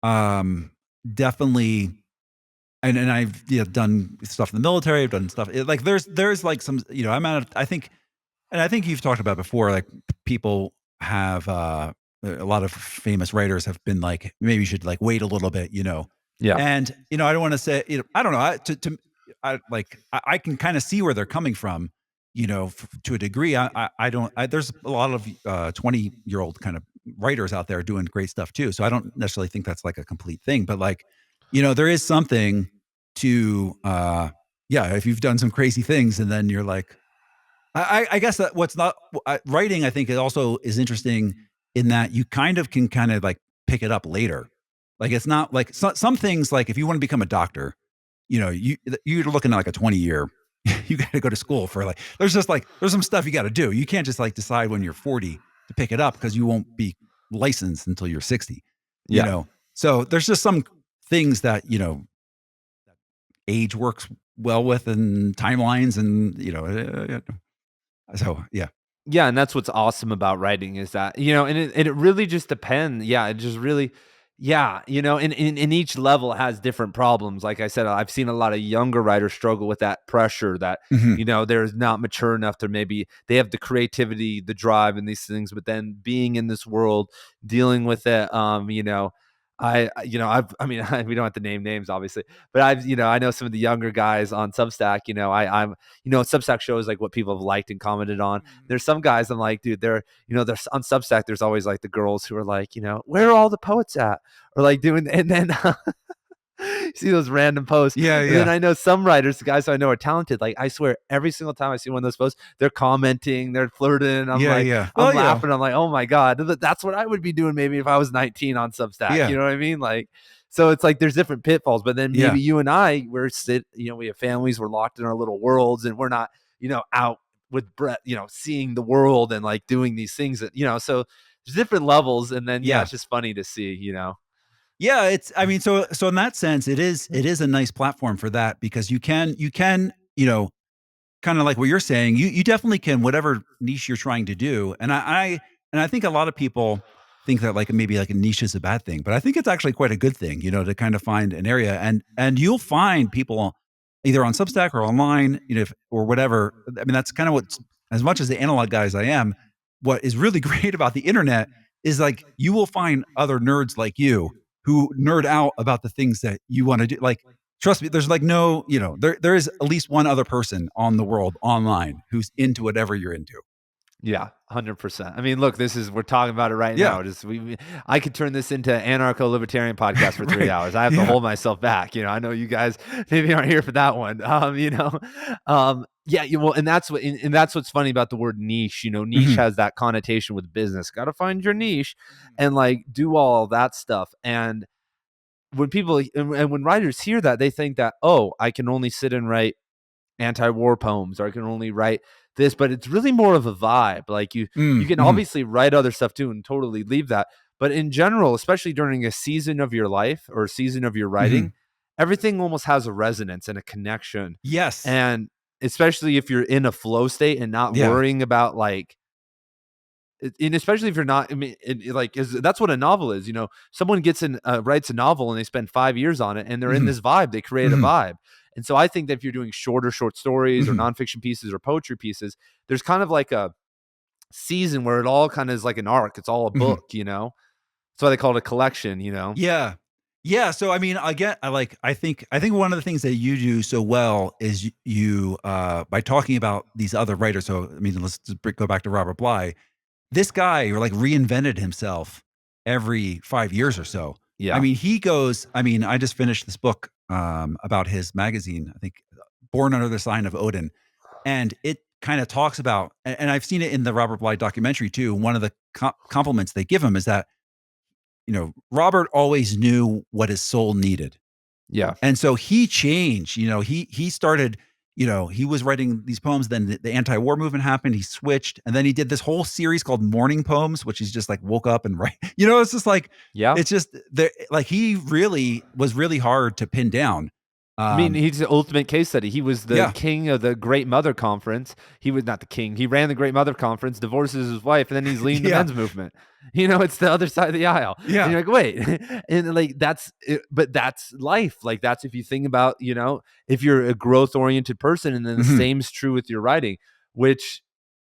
um, definitely, and I've done stuff in the military. I've done stuff like there's like some, I think you've talked about before, like people have, a lot of famous writers have been like, maybe you should like wait a little bit, Yeah. and I don't want to say, I don't know, I can kind of see where they're coming from, to a degree. I don't. There's a lot of 20-year-old kind of writers out there doing great stuff too. So I don't necessarily think that's like a complete thing, but like, there is something to, yeah, if you've done some crazy things and then you're like, I guess that what's not writing, I think it also is interesting in that you can kind of like pick it up later. Like it's not like some things, like if you want to become a doctor, you're looking at like a 20-year. You got to go to school for like. There's some stuff you got to do. You can't just like decide when you're 40 to pick it up because you won't be licensed until you're 60. You Yeah. know, so there's just some things that age works well with, and timelines, and so yeah. Yeah, and that's what's awesome about writing is that, and it really just depends. Yeah, it just really Yeah, and each level has different problems. Like I said, I've seen a lot of younger writers struggle with that pressure that, Mhm. they're not mature enough to maybe they have the creativity, the drive, and these things, but then being in this world, dealing with it, I mean, we don't have to name names, obviously, but I know some of the younger guys on Substack. Substack shows like what people have liked and commented on. Mhm. There's some guys I'm like, dude, there's on Substack. There's always like the girls who are like, where are all the poets at? Or like doing, and then see those random posts. Yeah, And then yeah. I know some writers, the guys who I know are talented. Like I swear, every single time I see one of those posts, they're commenting, they're flirting. I'm Yeah, like, yeah. I'm Well, laughing. I'm like, oh my god, that's what I would be doing maybe if I was 19 on Substack. yeah, You know what I mean? Like, so it's like there's different pitfalls. But then yeah. maybe you and I, we have families, we're locked in our little worlds, and we're not, out with Brett, seeing the world and like doing these things that, so there's different levels. And then yeah, Yeah. it's just funny to see. Yeah, it's I mean, so in that sense, it is a nice platform for that because you can, kind of like what you're saying, you definitely can whatever niche you're trying to do. And I think a lot of people think that like maybe like a niche is a bad thing, but I think it's actually quite a good thing, to kind of find an area and you'll find people either on Substack or online, or whatever. I mean, that's kind of what's as much as the analog guy as I am, what is really great about the internet is like you will find other nerds like you who nerd out about the things that you want to do. Like trust me, there's like no, there is at least one other person on the world online who's into whatever you're into. Yeah, 100%. I mean, look, we're talking about it right Yeah. now. I could turn this into anarcho-libertarian podcast for 3 Right. hours. I have to Yeah. hold myself back. I know you guys maybe aren't here for that one. Yeah, well, and that's what's funny about the word niche. Niche Mhm. has that connotation with business. Got to find your niche Mhm. and like do all that stuff. And when people and when writers hear that, they think that, oh, I can only sit and write anti-war poems, or I can only write this, but it's really more of a vibe. Like you Mm, can mhm. obviously write other stuff too and totally leave that. But in general, especially during a season of your life or a season of your writing, Mhm. everything almost has a resonance and a connection. Yes. And especially if you're in a flow state and not Yeah. worrying about like and especially if you're not, I mean, that's what a novel is. Someone writes a novel and they spend 5 years on it, and they're in Mhm. this vibe. They create a Mhm. vibe, and so I think that if you're doing short stories or Mhm. nonfiction pieces or poetry pieces, there's kind of like a season where it all kind of is like an arc. It's all a Mhm. book. That's why they call it a collection. Yeah. Yeah, so I mean, I think one of the things that you do so well is by talking about these other writers. So I mean, let's just go back to Robert Bly. This guy like reinvented himself every 5 years or so. I Yeah, mean, I just finished this book, about his magazine, I think, Born Under the Sign of Odin, and it kinda talks about and I've seen it in the Robert Bly documentary too. One of the compliments they give him is that, Robert always knew what his soul needed. yeah, And so he changed, he started, he was writing these poems, then the anti-war movement happened, he switched, and then he did this whole series called Morning Poems, which he's just like woke up and write. It's just like yeah. it's just there like he really was really hard to pin down. I mean, Um, he's the ultimate case study. He was the yeah. king of the Great Mother Conference. He was not the king. He ran the Great Mother Conference, divorces his wife, and then he's leading the Yeah. men's movement. It's the other side of the aisle. And Yeah. you're like, wait. And like that's it, but that's life. Like that's if you think about, if you're a growth oriented person, and then the Mhm. same's true with your writing, which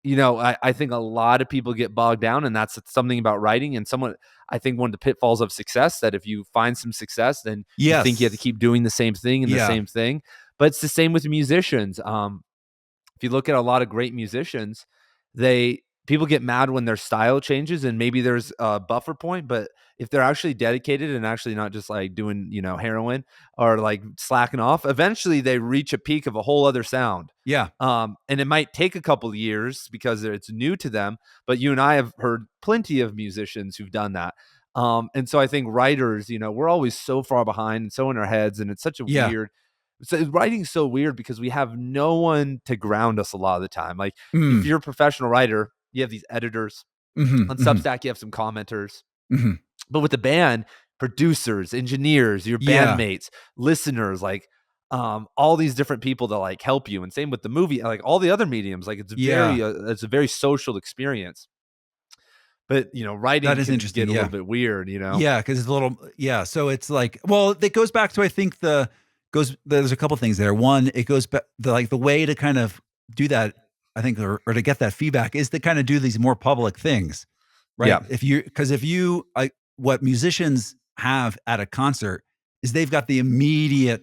I think a lot of people get bogged down, and that's something about writing. And somewhat I think one of the pitfalls of success, that if you find some success, then you think you have to Yes. keep doing the same thing and the Yeah. same thing. But it's the same with musicians. If you look at a lot of great musicians, they people get mad when their style changes, and maybe there's a buffer point, but if they're actually dedicated and actually not just like doing, heroin or like slacking off, eventually they reach a peak of a whole other sound. Yeah. And it might take a couple of years because it's new to them, but you and I have heard plenty of musicians who've done that. And so I think writers, we're always so far behind and so in our heads, and it's such a Yeah. weird so writing's so weird because we have no one to ground us a lot of the time. Like if Mm. you're a professional writer, you have these editors. Mhm. On Mhm. Substack, you have some commenters. Mhm. But with the band, producers, engineers, your Yeah. bandmates, listeners, like all these different people that like help you. And same with the movie, like all the other mediums. Like Yeah. it's a very social experience. But, That writing is can interesting. get a little Yeah. bit weird, Yeah, because it's a little yeah, so it's like well, it goes back to I think there's a couple things there. One, it goes back the way to kind of do that, I think, or to get that feedback is to kind of do these more public things, Yeah. right? If you what musicians have at a concert is they've got the immediate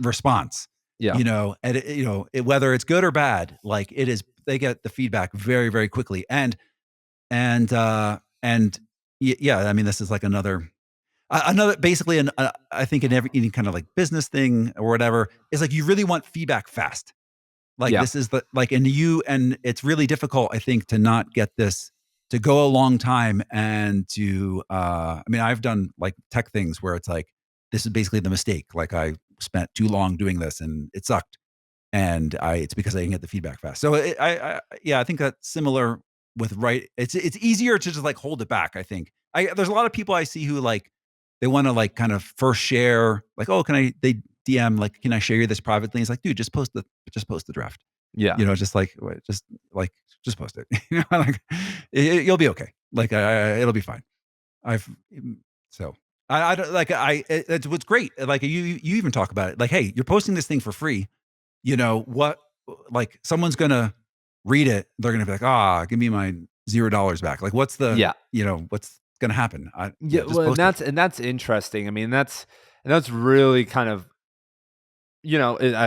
response, Yeah. and whether it's good or bad, like it is, they get the feedback very, very quickly. And yeah, I mean, this is like another basically, I think in every any kind of like business thing or whatever is like you really want feedback fast. Like Yeah. this is and it's really difficult, I think, to not get this to go a long time and to I mean, I've done like tech things where it's like this is basically the mistake. Like I spent too long doing this and it sucked, and it's because I didn't get the feedback fast. So yeah, I think that's similar with It's easier to just like hold it back. I think there's a lot of people I see who like they want to like kind of first share like, oh, they DM like, can I share you this privately? It's like, dude, just post the draft. Yeah. Just like like just post it. Like you'll be okay. Like it'll be fine. I've so I don't like it's what's great. Like you even talk about it. Like, hey, you're posting this thing for free. What, like someone's gonna read it, they're gonna be like, give me my $0 back. Like Yeah. what's gonna happen? Yeah, Just well, and post it. that's interesting. I mean, that's really kind of, I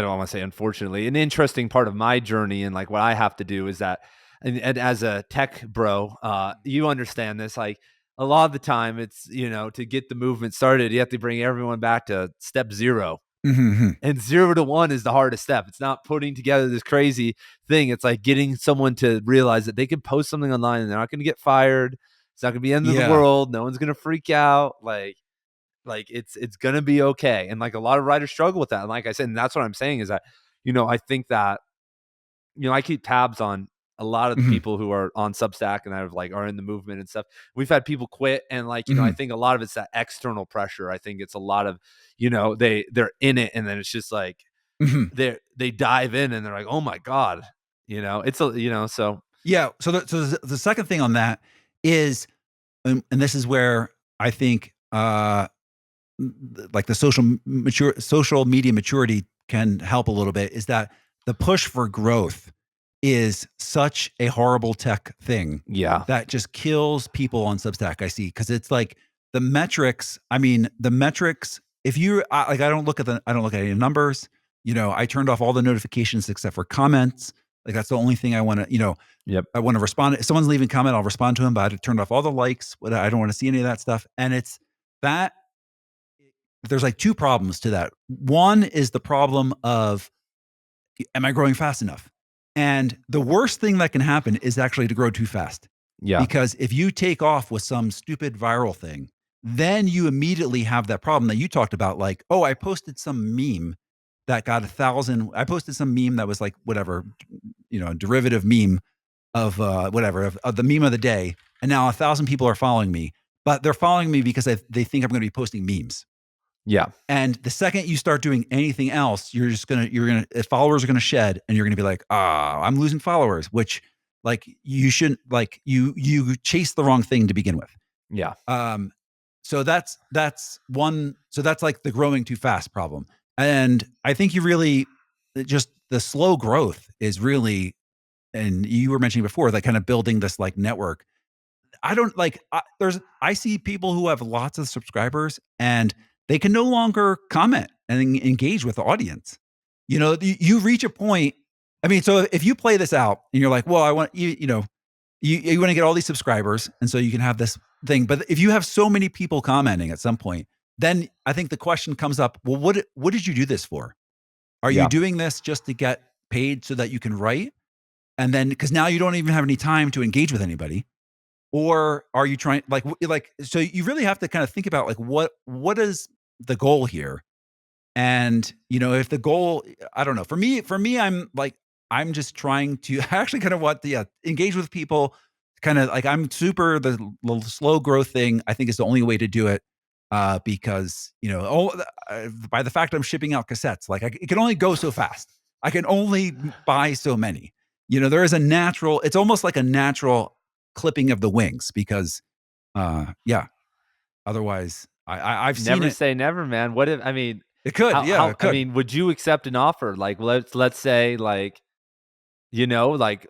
don't wanna say unfortunately, an interesting part of my journey and, like, what I have to do is that and as a tech bro, you understand this, like, a lot of the time it's, to get the movement started, you have to bring everyone back to step 0. Mhm. And 0 to 1 is the hardest step. It's not putting together this crazy thing. It's like getting someone to realize that they can post something online and they're not gonna get fired. It's not gonna be the end of the Yeah. world. No one's gonna freak out. Like it's gonna be okay. And like a lot of writers struggle with that. And like I said, and that's what I'm saying is that, I think that, I keep tabs on a lot of the Mhm. people who are on Substack and that are in the movement and stuff. We've had people quit and like, I Mhm. think a lot of it's that external pressure. I think it's a lot of, they're in it and then it's just like Mhm. they dive in and they're like, "Oh my god." It's a so Yeah. So the second thing on that is, and this is where I think like the social media maturity can help a little bit, is that the push for growth is such a horrible tech thing yeah. that just kills people on Substack. I see, because it's like the metrics. I mean, the metrics. If you like, I don't look at any numbers. I turned off all the notifications except for comments. Like that's the only thing I want to. Yep. I want to respond. If someone's leaving a comment, I'll respond to him. But I turned off all the likes. I don't want to see any of that stuff. And it's that there's like two problems to that. One is the problem of, am I growing fast enough? And the worst thing that can happen is actually to grow too fast. Yeah. Because if you take off with some stupid viral thing, then you immediately have that problem that you talked about. Like, oh, I posted some meme that got 1,000. I posted some meme that was like whatever, a derivative meme of whatever of the meme of the day, and now 1,000 people are following me. But they're following me because they think I'm going to be posting memes. Yeah. And the second you start doing anything else, followers are gonna shed, and you're gonna be like, I'm losing followers, which like you shouldn't, like you chase the wrong thing to begin with. Yeah. Um, that's one. So that's like the growing too fast problem. And I think you really just the slow growth is really, and you were mentioning before, that kind of building this like network. I don't like I see people who have lots of subscribers and they can no longer comment and engage with the audience. You reach a point. I mean, so if you play this out and you're like, well, I want you want to get all these subscribers and so you can have this thing. But if you have so many people commenting at some point, then I think the question comes up, well, what did you do this for? Are you Yeah. doing this just to get paid so that you can write? And then because now you don't even have any time to engage with anybody, or are you trying so you really have to kind of think about like what is the goal here? And if the goal, I don't know. For me, I'm just trying to I actually kind of want to engage with people. Kind of like I'm super the slow growth thing. I think is the only way to do it. Because by the fact I'm shipping out cassettes, like it can only go so fast. I can only buy so many. There is a natural. It's almost like a natural. clipping of the wings because, yeah, otherwise I've seen Never it. say never, man. What if I mean, It could, yeah, how it I could. mean, would you accept an offer? Like, let's say, like, like,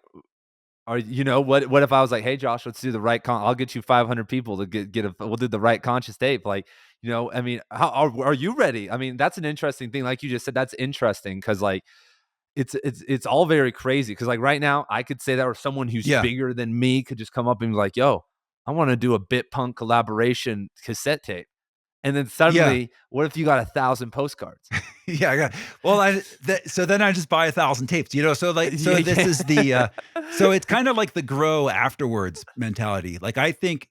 or what if I was like, "Hey, Josh, let's do the right I'll get you 500 people to get a we'll do the right conscious tape." Like, I mean, how are you ready? I mean, that's an interesting thing. Like you just said, that's interesting because like it's all very crazy. Because like right now, I could say that, or someone who's Yeah, bigger than me could just come up and be like, "Yo, I want to do a bit punk collaboration cassette tape." And then yeah. suddenly, what if you got 1,000 postcards? Yeah, yeah. Well, so then I just buy 1,000 tapes, So like, so Yeah, this is yeah. so it's kind of like the grow afterwards mentality. Like I think,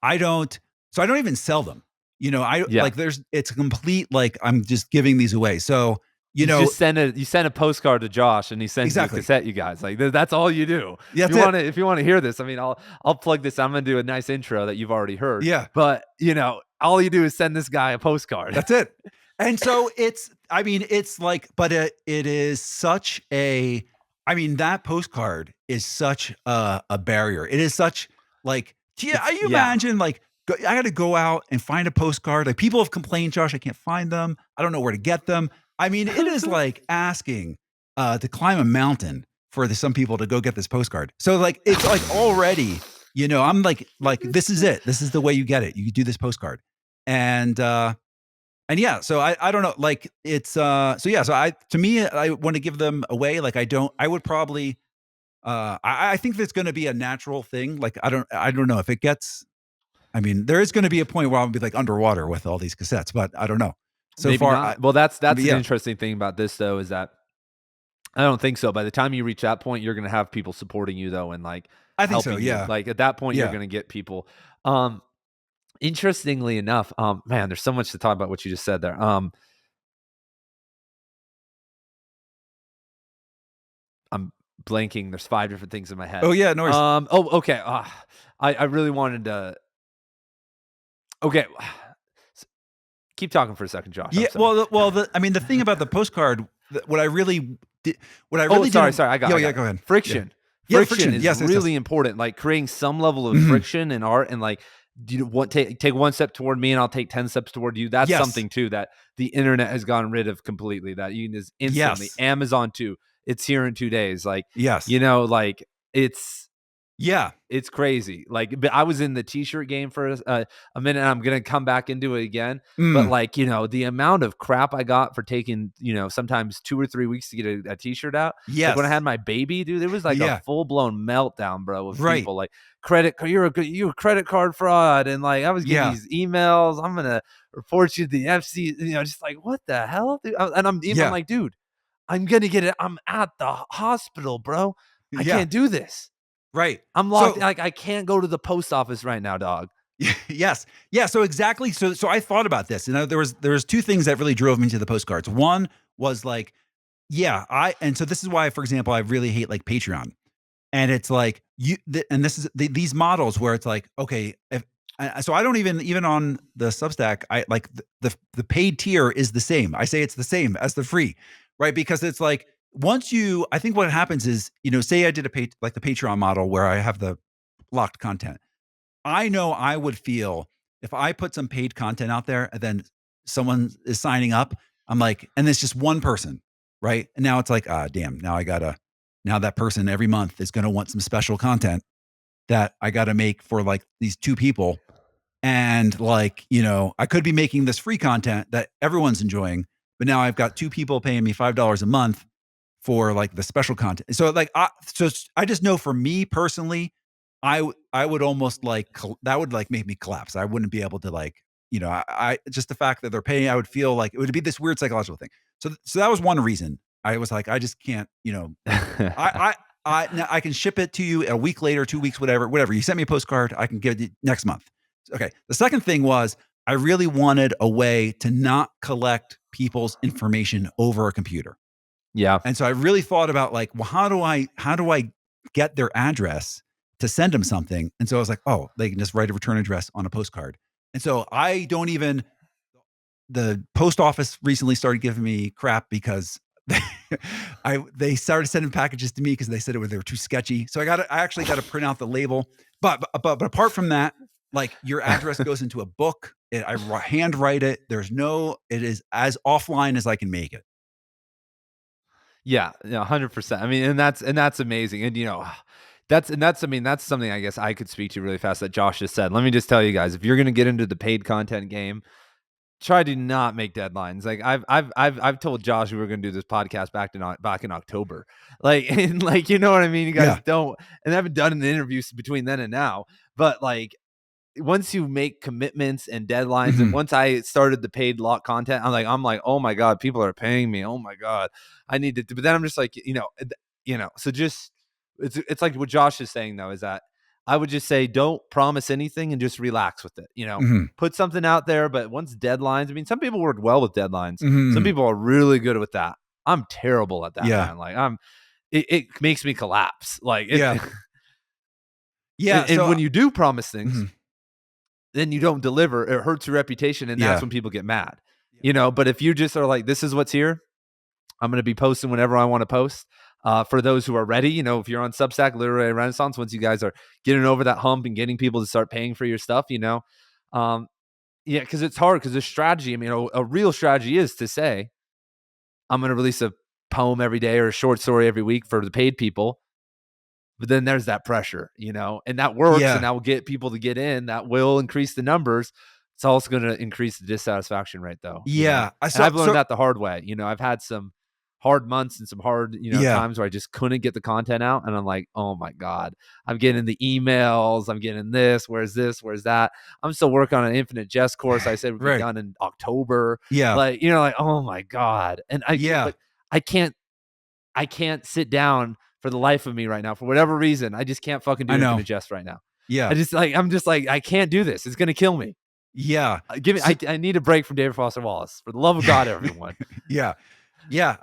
I don't, so I don't even sell them. I Yeah. like it's a complete like I'm just giving these away. So you know You send a postcard to Josh and he sends you a exactly. cassette, you guys. Like that's all you do. Yeah, that's it. If you want to hear this, I mean, I'll plug this. I'm going to do a nice intro that you've already heard. Yeah. But, all you do is send this guy a postcard. That's it. And so I mean, it's like, but it is such I mean, that postcard is such a barrier. It is such like, yeah, you Yeah. imagine like, I got to go out and find a postcard. Like people have complained, Josh, I can't find them. I don't know where to get them. I mean, it is like asking to climb a mountain for some people to go get this postcard. So like, it's like already, I'm like, this is it. This is the way you get it. You do this postcard. And yeah, so I don't know, like it's so yeah, so to me I want to give them away. Like I would probably I think there's going to be a natural thing. Like I don't know if it gets. I mean, there is going to be a point where I'll be like underwater with all these cassettes, but I don't know. So Maybe far, not. Well, that's but an yeah, interesting thing about this though, is that I don't think so. By the time you reach that point, you're going to have people supporting you though, and like I think so. helping you. Yeah, Like at that point, you're yeah. going to get people. Interestingly enough, man, there's so much to talk about what you just said there. I'm blanking. There's 5 different things in my head. Oh yeah, no worries. Okay. I really wanted to. Okay, keep talking for a second, Josh. I'm Yeah, sorry. I mean, the thing about the postcard, what I really Oh, sorry, didn't. sorry. I got. Yeah, I yeah. got Go it. ahead. Yeah, Friction. yeah. Friction Friction. is Yes, yes, yes. really important. Like creating some level of Mhm. friction in art, and like, do you want take one step toward me, and I'll take 10 steps toward you. That's Yes, something too that the internet has gotten rid of completely. That you can just instantly. yes, Amazon too. It's here in 2 days. Like, yes. like it's Yeah. It's crazy. Like, but I was in the t-shirt game for a minute, and I'm gonna come back into it again. But Mm. like, the amount of crap I got for taking, sometimes 2 or 3 weeks to get a t-shirt out. Like when I Yes. had my baby, dude, it was like a Yeah. full blown meltdown, bro, of Right. people like you're a credit card fraud, and like I was getting Yeah. these emails. I'm gonna report you to the FC. Just like what the hell, dude? And I'm Yeah. like, dude, I'm gonna get it. I'm at the hospital, bro. I Yeah. can't do this. Right. I'm locked. So Like I can't go to the post office right now, dog. yes. Yeah. So exactly. So I thought about this. There was two things that really drove me to the postcards. One was like, yeah, and so this is why, for example, I really hate like Patreon. And it's like and this is these models where it's like, okay, if so I don't even on the Substack, I like the paid tier is the same. I say it's the same as the free, right? Because it's like I think what happens is, say I did like the Patreon model where I have the locked content. I know I would feel if I put some paid content out there and then someone is signing up, I'm like, and it's just one person, right? And now it's like, damn, now that person every month is going to want some special content that I got to make for like these two people. And like, I could be making this free content that everyone's enjoying, but now I've got two people paying me $5 a month for like the special content. So like, I just know for me personally, I would almost like that would like make me collapse. I wouldn't be able to like, I just the fact that they're paying, I would feel like it would be this weird psychological thing. So that was one reason I was like, I just can't, I, now I can ship it to you a week later, 2 weeks, whatever. You sent me a postcard, I can give it to you next month. Okay. The second thing was I really wanted a way to not collect people's information over a computer. Yeah. And so I really thought about like, well, how do I get their address to send them something? And so I was like, oh, they can just write a return address on a postcard. And so the post office recently started giving me crap because they started sending packages to me because they said they were too sketchy. So I actually got to print out the label. But apart from that, like your address goes into a book. I handwrite it. It is as offline as I can make it. Yeah, 100%. I mean, and that's amazing. And that's I mean, that's something I guess I could speak to really fast that Josh just said. Let me just tell you guys, if you're going to get into the paid content game, try to not make deadlines. Like I've told Josh we were going to do this podcast back in October. Like and like you know what I mean? You guys don't, and I haven't done an interview between then and now, but like once you make commitments and deadlines, and once I started the paid lot content, I'm like, oh my God, people are paying me. Oh my God, I need to. But then I'm just like, so just it's like what Josh is saying though, is that I would just say don't promise anything and just relax with it. Put something out there, but once deadlines, I mean, some people work well with deadlines. Some people are really good with that. I'm terrible at that, man. Like it makes me collapse. Like yeah. And when you do promise things, then you don't deliver, it hurts your reputation, and that's when people get mad. But if you just are like, this is what's here, I'm going to be posting whenever I want to post. For those who are ready, if you're on Substack, Literary Renaissance, once you guys are getting over that hump and getting people to start paying for your stuff, because it's hard, because the strategy, I mean, a real strategy is to say, I'm going to release a poem every day or a short story every week for the paid people. But then there's that pressure, and that works, and that will get people to get in. That will increase the numbers. It's also going to increase the dissatisfaction rate, though. Yeah. And I've learned that the hard way. I've had some hard months and some hard, times where I just couldn't get the content out. And I'm like, oh my God, I'm getting the emails. I'm getting this. Where's this? Where's that? I'm still working on an Infinite Jest course. I said would be done in October. Yeah. Like, oh my God. And but I can't sit down for the life of me right now, for whatever reason. I just can't fucking do Infinite Jest right now. Yeah. I'm just like, I can't do this. It's going to kill me. Yeah. I need a break from David Foster Wallace, for the love of God, everyone. Yeah. Yeah.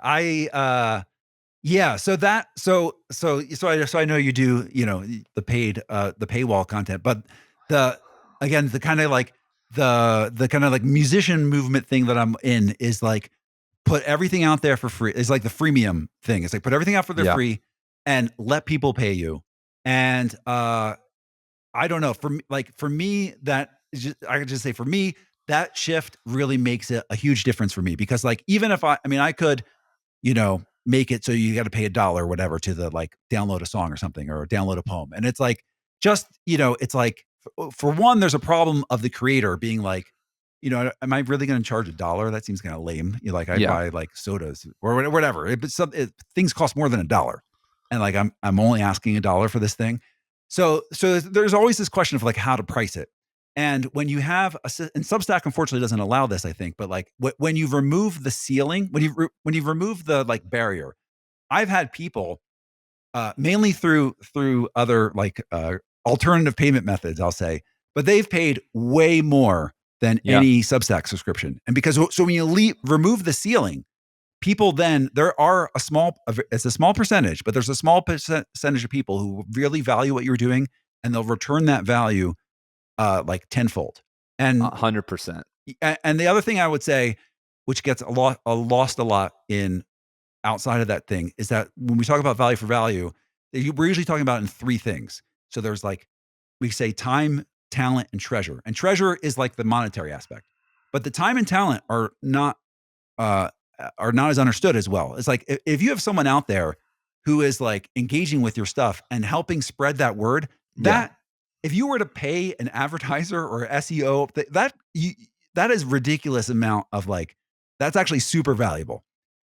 So I know you do, the paywall content, but the kind of like the kind of like musician movement thing that I'm in is like, put everything out there for free. It's like the freemium thing. It's like, put everything out for their free and let people pay you. And, I don't know, for me, that is just, I could just say for me, that shift really makes a huge difference for me, because like, even if I could, make it so you got to pay $1 or whatever to like download a song or something, or download a poem. And it's like, just, it's like, for one, there's a problem of the creator being like, am I really going to charge $1? That seems kind of lame. I buy like sodas or whatever. Things cost more than $1, and like I'm only asking $1 for this thing. So there's always this question of like how to price it. And when you have and Substack unfortunately doesn't allow this, I think, but like when you remove the ceiling, when you remove the like barrier, I've had people, mainly through other like alternative payment methods, I'll say, but they've paid way more than any Substack subscription. And because when you remove the ceiling, people, then it's a small percentage, but there's a small percentage of people who really value what you're doing, and they'll return that value like tenfold. And 100%. And the other thing I would say, which gets lost a lot in outside of that thing, is that when we talk about value for value, we're usually talking about in three things. So there's like, we say time, talent, and treasure. And treasure is like the monetary aspect, but the time and talent are not as understood as well. It's like, if you have someone out there who is like engaging with your stuff and helping spread that word, that if you were to pay an advertiser or SEO, that is ridiculous amount of like, that's actually super valuable.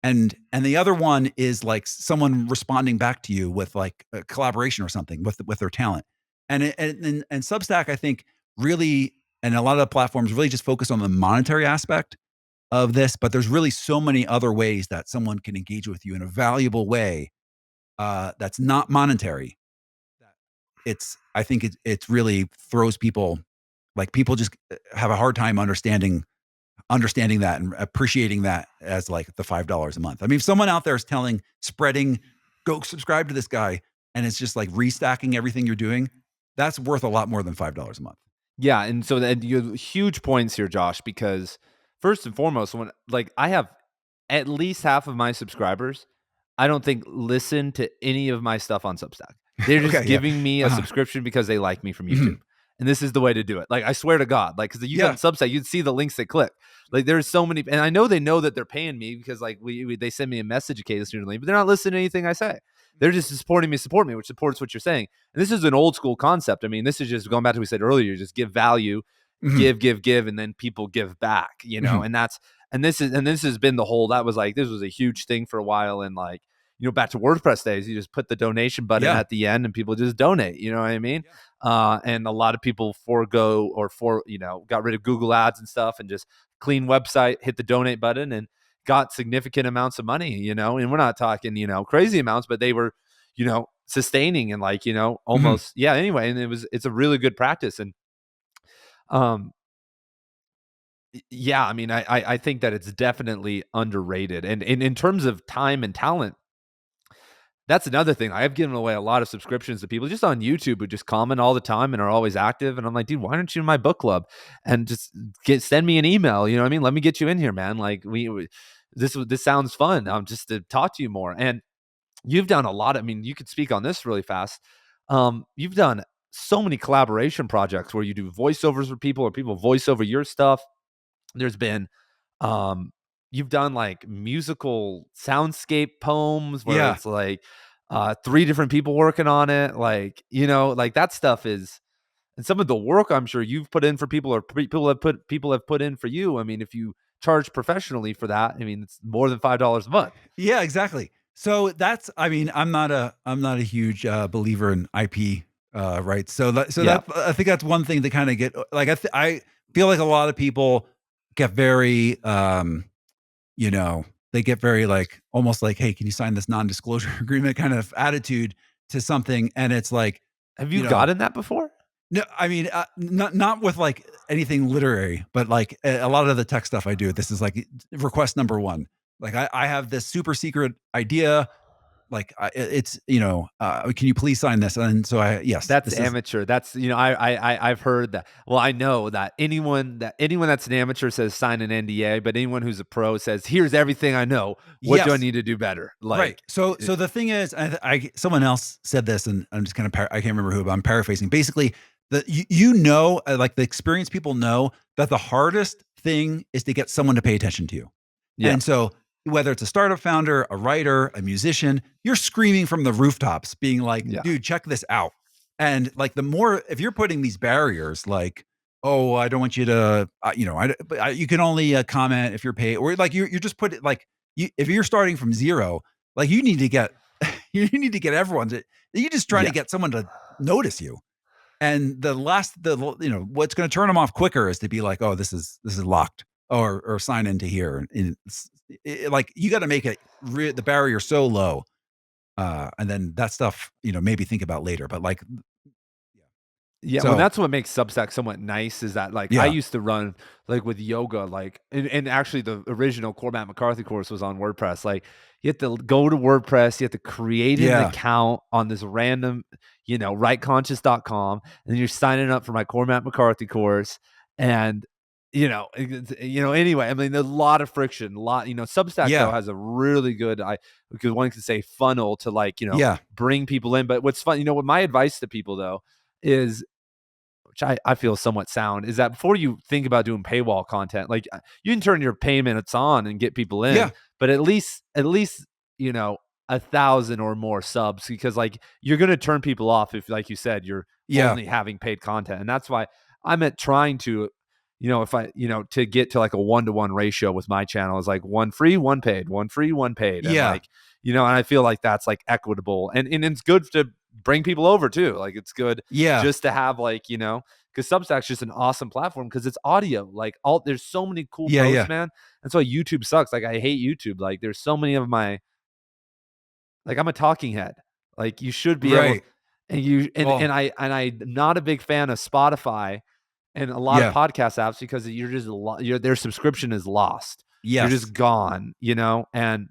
And the other one is like someone responding back to you with like a collaboration or something with their talent. And Substack, I think, really, and a lot of the platforms really just focus on the monetary aspect of this, but there's really so many other ways that someone can engage with you in a valuable way, that's not monetary. I think it really throws people, like, people just have a hard time understanding that and appreciating that as like the $5 a month. I mean, if someone out there is go subscribe to this guy, and it's just like restacking everything you're doing, that's worth a lot more than $5 a month. Yeah. And so you have huge points here, Josh, because first and foremost, when like I have at least half of my subscribers I don't think listen to any of my stuff on Substack. They're just Okay, yeah. giving me a Uh-huh. subscription because they like me from Mhm. YouTube. And this is the way to do it. Like, I swear to God, like, because you go on Yeah. Substack, you'd see the links they click. Like, there's so many, and I know they know that they're paying me because, like, they send me a message occasionally, but they're not listening to anything I say. They're just supporting me, which supports what you're saying. And this is an old school concept. I mean, this is just going back to what we said earlier. Just give value, Mhm. give, and then people give back. Mhm. And this has been the whole. That was like, this was a huge thing for a while, and like, back to WordPress days, you just put the donation button Yeah. at the end and people just donate. You know what I mean? Yeah. And a lot of people got rid of Google ads and stuff and just clean website, hit the donate button and got significant amounts of money, and we're not talking, crazy amounts, but they were, sustaining and like, Mhm. almost, yeah. Anyway, and it's a really good practice. And, um, yeah, I mean, I think that it's definitely underrated. And in terms of time and talent, that's another thing. I have given away a lot of subscriptions to people just on YouTube who just comment all the time and are always active. And I'm like, dude, why aren't you in my book club? And just send me an email. You know what I mean? Let me get you in here, man. Like, this sounds fun. Just to talk to you more. And you've done a lot. I mean, you could speak on this really fast. You've done so many collaboration projects where you do voiceovers for people or people voice over your stuff. There's been um, you've done like musical soundscape poems where Yeah. it's like three different people working on it. Like, like that stuff is, and some of the work I'm sure you've put in for people or people have put in for you. I mean, if you charge professionally for that, I mean, it's more than $5 a month. Yeah, exactly. So that's, I mean, I'm not a huge believer in IP rights. Yeah. I think that's one thing to kind of get like I feel like a lot of people get very you know, they get very like almost like, hey, can you sign this non-disclosure agreement kind of attitude to something, and it's like, Have you you know, gotten that before? no, I mean, not with like anything literary, but like a lot of the tech stuff I do. This is like request number one. Like I have this super secret idea. Like it's can you please sign this? And so yes, That's this is amateur. That's, I've heard that. Well, I know that anyone that's an amateur says sign an NDA, but anyone who's a pro says, "Here's everything I know. What do I yes. need to do better?" Right. Like, So the thing is, someone else said this, and I'm just kind of I can't remember who, but I'm paraphrasing. Basically, like the experienced people know that the hardest thing is to get someone to pay attention to you. yeah, And so whether it's a startup founder, a writer, a musician, you're screaming from the rooftops, being like, yeah, "Dude, check this out." And like the more if you're putting these barriers, like, "Oh, I don't want you to, you can only comment if you're paid," or like you're just put it like if you're starting from zero, like you need to get you need to get everyone to you're just trying to yeah, get someone to notice you. And what's going to turn them off quicker is to be like, oh, this is locked, or sign into here. And like you got to make it the barrier so low, and then that stuff maybe think about later. But like, yeah. Well, so that's what makes Substack somewhat nice is that, like, I yeah, used to run like with yoga, like, and actually the original Cormac McCarthy course was on WordPress. Like, you have to go to WordPress, you have to create an yeah, account on this random, rightconscious.com, and then you're signing up for my Cormac McCarthy course. And, anyway, I mean, there's a lot of friction, Substack though yeah, has a really good, because one could say funnel to, like, yeah, bring people in. But what's fun, what my advice to people though is, which I feel somewhat sound, is that before you think about doing paywall content, like, you can turn your payments on and get people in, yeah, but at least, you know, 1,000 or more subs, because like you're gonna turn people off if, like you said, you're yeah, only having paid content. And that's why I'm at trying to, if I, to get to like a 1-to-1 ratio with my channel is like one free, one paid, one free, one paid. And yeah, like, and I feel like that's like equitable, and it's good to bring people over too. Like, it's good yeah, just to have, like, because Substack's just an awesome platform because it's audio. Like, all there's so many cool yeah, posts, yeah, man. That's why YouTube sucks. Like, I hate YouTube. Like, there's so many of my, like, I'm a talking head. Like, you should be able, right. and you Well, and I'm not a big fan of Spotify and a lot of yeah, podcast apps because their subscription is lost. They're yes, just gone, and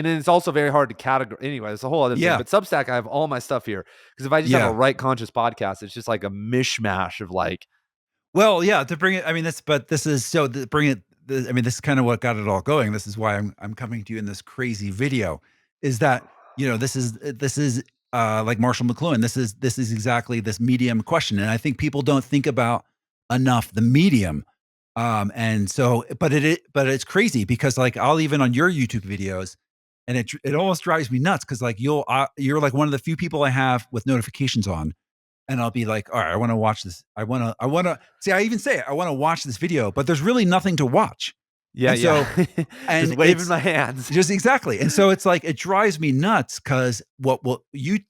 then it's also very hard to categorize. Anyway, it's a whole other thing. yeah, But Substack, I have all my stuff here because if I just have a yeah. right conscious podcast, it's just like a mishmash of like, Well, yeah, to bring it, I mean, this, but this is so bring it. I mean, this is kind of what got it all going. This is why I'm coming to you in this crazy video. Is that this is like Marshall McLuhan. This is exactly this medium question, and I think people don't think about enough the medium. And so, but it's crazy because like I'll even on your YouTube videos, and it almost drives me nuts because like you're like one of the few people I have with notifications on, and I'll be like, all right, I want to watch this. I want to see. I even say it, I want to watch this video, but there's really nothing to watch. Yeah, And so, yeah. Just and waving it's my hands. just exactly. And so it's like it drives me nuts because the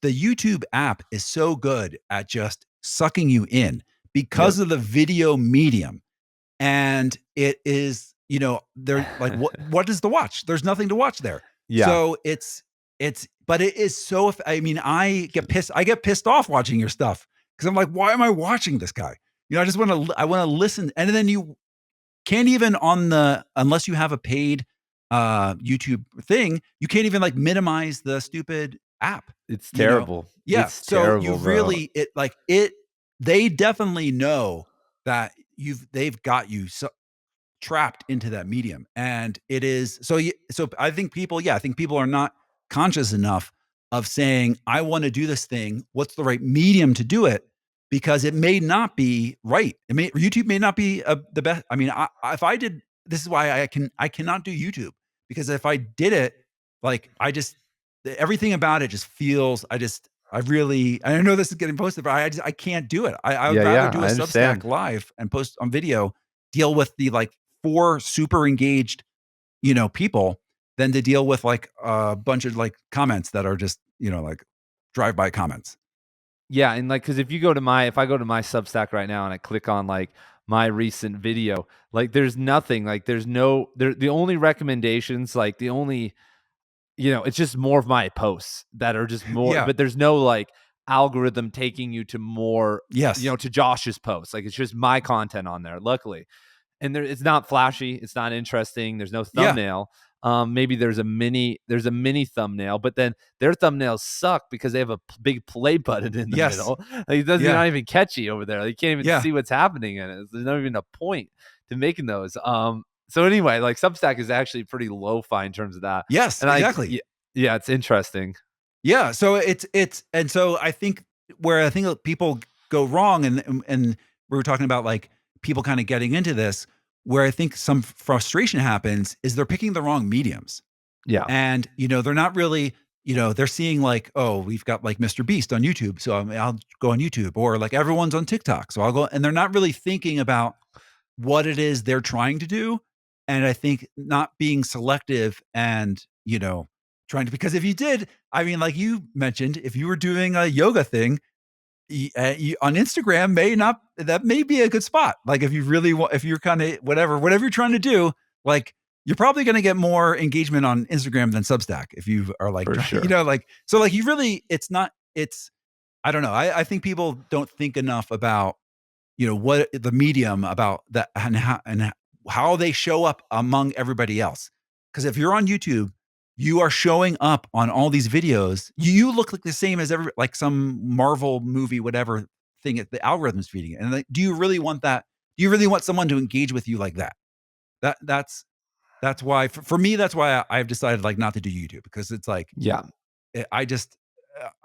YouTube app is so good at just sucking you in Yep. because of the video medium. And it is, they're like, what is to watch? There's nothing to watch there. Yeah. So but it is so, I mean, I get pissed off watching your stuff because I'm like, why am I watching this guy? I want to listen. And then you can't even unless you have a paid YouTube thing, you can't even like minimize the stupid app, It's you know? terrible. Yeah. It's So you terrible, bro. really, they definitely know that they've got you so trapped into that medium. And it is so I think people are not conscious enough of saying, I want to do this thing. What's the right medium to do it? Because it may not be right. YouTube may not be the best. I mean, if I did, this is why I cannot do YouTube because if I did it, like everything about it just feels, I know this is getting posted, but I can't do it. I would Yeah, rather yeah, do a I Substack understand. live and post on video, deal with the like 4 super engaged, people than to deal with like a bunch of like comments that are just, like drive-by comments. Yeah, and, like, because if I go to my Substack right now and I click on, like, my recent video, like, there's nothing, like, there's no the only recommendations, like, it's just more of my posts that are just more, Yeah. but there's no, like, algorithm taking you to more, Yes. to Josh's posts, like, it's just my content on there, luckily. And it's not flashy, it's not interesting, there's no Yeah. thumbnail. Maybe there's a mini thumbnail, but then their thumbnails suck because they have a big play button in the Yes. middle. Like, it doesn't Yeah. not even catchy over there. Like, you can't even Yeah. see what's happening in it. There's not even a point to making those. So anyway, like, Substack is actually pretty lo-fi in terms of that. Yes, And exactly. yeah, it's interesting. Yeah, so and so I think where I think people go wrong, and we were talking about like people kind of getting into this, where I think some frustration happens is they're picking the wrong mediums. Yeah, And, they're not really, they're seeing like, oh, we've got like Mr. Beast on YouTube. So I'll go on YouTube, or like everyone's on TikTok. So I'll go, and they're not really thinking about what it is they're trying to do. And I think not being selective and, trying to, because if you did, I mean, like you mentioned, if you were doing a yoga thing, on Instagram that may be a good spot. Like if you really want, if you're kind of whatever you're trying to do, like you're probably going to get more engagement on Instagram than Substack if you are like, for sure. like, so like you really, I don't know. I think people don't think enough about, what the medium about that and how they show up among everybody else. Because if you're on YouTube, you are showing up on all these videos. You look like the same as like some Marvel movie, whatever thing the algorithm's feeding it. And like, do you really want that? Do you really want someone to engage with you like that? That's why for me, that's why I've decided like not to do YouTube because it's like Yeah. I just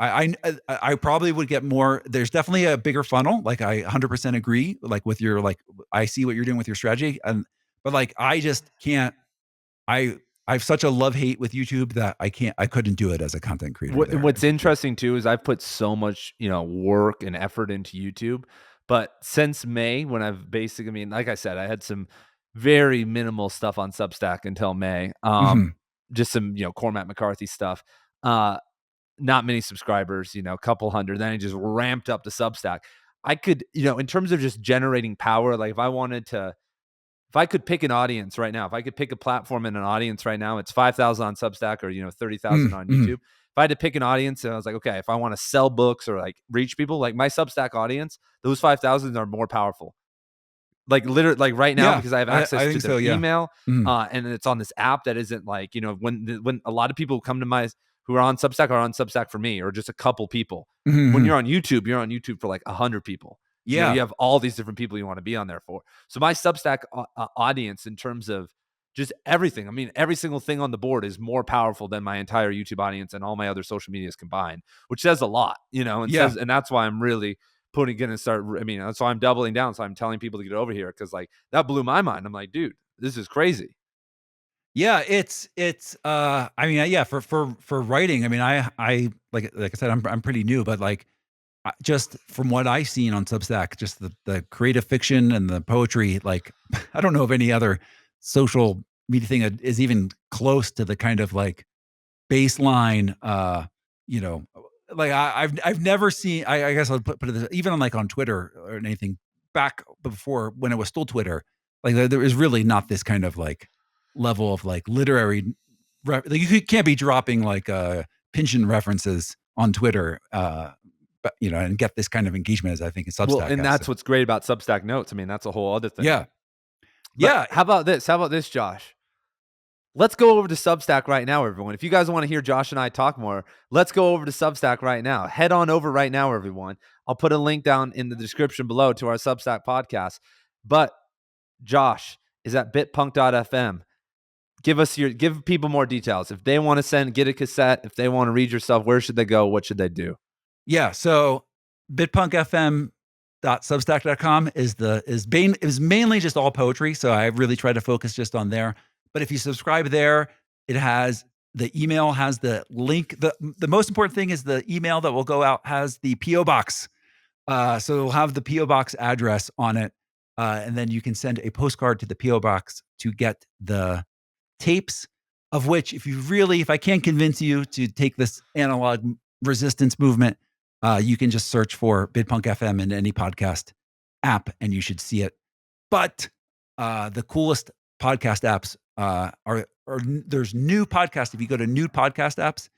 I probably would get more. There's definitely a bigger funnel. Like I 100% agree. Like with your like, I see what you're doing with your strategy, but like I just can't. I I have such a love hate with YouTube that I couldn't do it as a content creator there. What's interesting too is I've put so much, work and effort into YouTube, but since May, when I mean, like I said, I had some very minimal stuff on Substack until May. Mhm. Just some, Cormac McCarthy stuff. Uh, not many subscribers, a couple hundred. Then I just ramped up the Substack. I could, in terms of just generating power, like if I could pick an audience right now, if I could pick a platform and an audience right now, it's 5,000 on Substack or 30,000 on YouTube. Mhm. If I had to pick an audience and I was like, okay, if I want to sell books or like reach people, like my Substack audience, those 5,000 are more powerful. Like literally, like right now, Yeah, because I have I access to think their so, yeah. email, Mhm. and it's on this app that isn't like, when a lot of people come to who are on Substack for me, or just a couple people. When Mhm. you're on YouTube for like 100 people. You know, Yeah. you have all these different people you want to be on there for. So my Substack audience, in terms of just everything, I mean, every single thing on the board is more powerful than my entire YouTube audience and all my other social medias combined, which says a lot, you know, and Yeah. says, and that's why I'm really going to start. I mean, that's why I'm doubling down. So I'm telling people to get over here, because like that blew my mind. I'm like, dude, this is crazy. Yeah, it's I mean, yeah, for writing, I mean, I like I said, I'm pretty new, but like just from what I've seen on Substack, just the creative fiction and the poetry, like I don't know if any other social media thing is even close to the kind of like baseline, you know, like I've never seen. I guess I'll put it this, even on like on Twitter or anything back before when it was still Twitter. Like there is really not this kind of like level of like literary. Like can't be dropping like Pynchon references on Twitter, but you know, and get this kind of engagement as I think in Well, Substack and has. that's So, what's great about Substack Notes. I mean, that's a whole other thing. yeah, But yeah, how about this? How about this, Josh? Let's go over to Substack right now, everyone. If you guys want to hear Josh and I talk more, let's go over to Substack right now. Head on over right now, everyone. I'll put a link down in the description below to our Substack podcast. But Josh is at bitpunk.fm. Give people more details. If they want to get a cassette, if they want to read your stuff, where should they go? What should they do? yeah. So bitpunkfm.substack.com is mainly just all poetry. So I really try to focus just on there. But if you subscribe there, it has the email, has the link. The most important thing is the email that will go out has the PO box. So it'll have the PO box address on it, and then you can send a postcard to the PO box to get the tapes. Of which, if I can't convince you to take this analog resistance movement, you can just search for Bitpunk FM in any podcast app, and you should see it. But the coolest podcast apps there's new podcast. If you go to new podcast apps,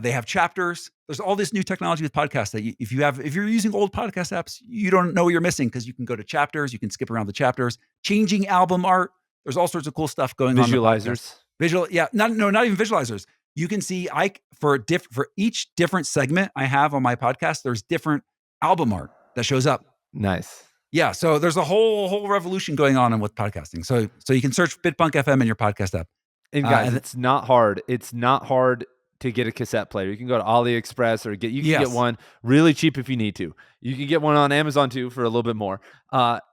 they have chapters. There's all this new technology with podcasts that if you're using old podcast apps, you don't know what you're missing, because you can go to chapters, you can skip around the chapters, changing album art. There's all sorts of cool stuff going on in the podcast. Visualizers. Not even visualizers. You can see for each different segment I have on my podcast, there's different album art that shows up. Nice. Yeah, so there's a whole revolution going on with podcasting. So you can search Bitpunk FM in your podcast app. And guys, it's not hard. It's not hard to get a cassette player. You can go to AliExpress or get one really cheap if you need to. You can get one on Amazon too for a little bit more.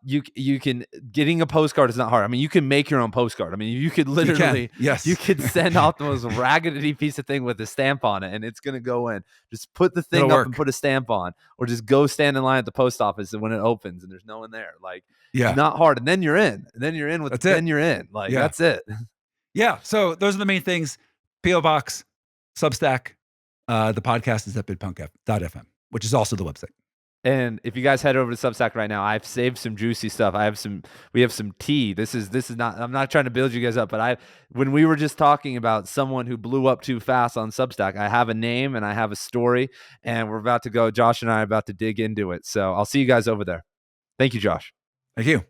Getting a postcard is not hard. I mean, you can make your own postcard. I mean, you could literally, you could send off the most raggedy piece of thing with a stamp on it, and it's gonna go in. Just put the thing up and put a stamp on, or just go stand in line at the post office, and when it opens and there's no one there, like it's not hard. And then you're in. And then you're in with. Then you're in. Like that's it. Yeah. So those are the main things. PO Box, Substack. The podcast is at bitpunk.fm, which is also the website. And if you guys head over to Substack right now, I've saved some juicy stuff. We have some tea. This is not, I'm not trying to build you guys up, but when we were just talking about someone who blew up too fast on Substack, I have a name and I have a story, and Josh and I are about to dig into it. So I'll see you guys over there. Thank you, Josh. Thank you.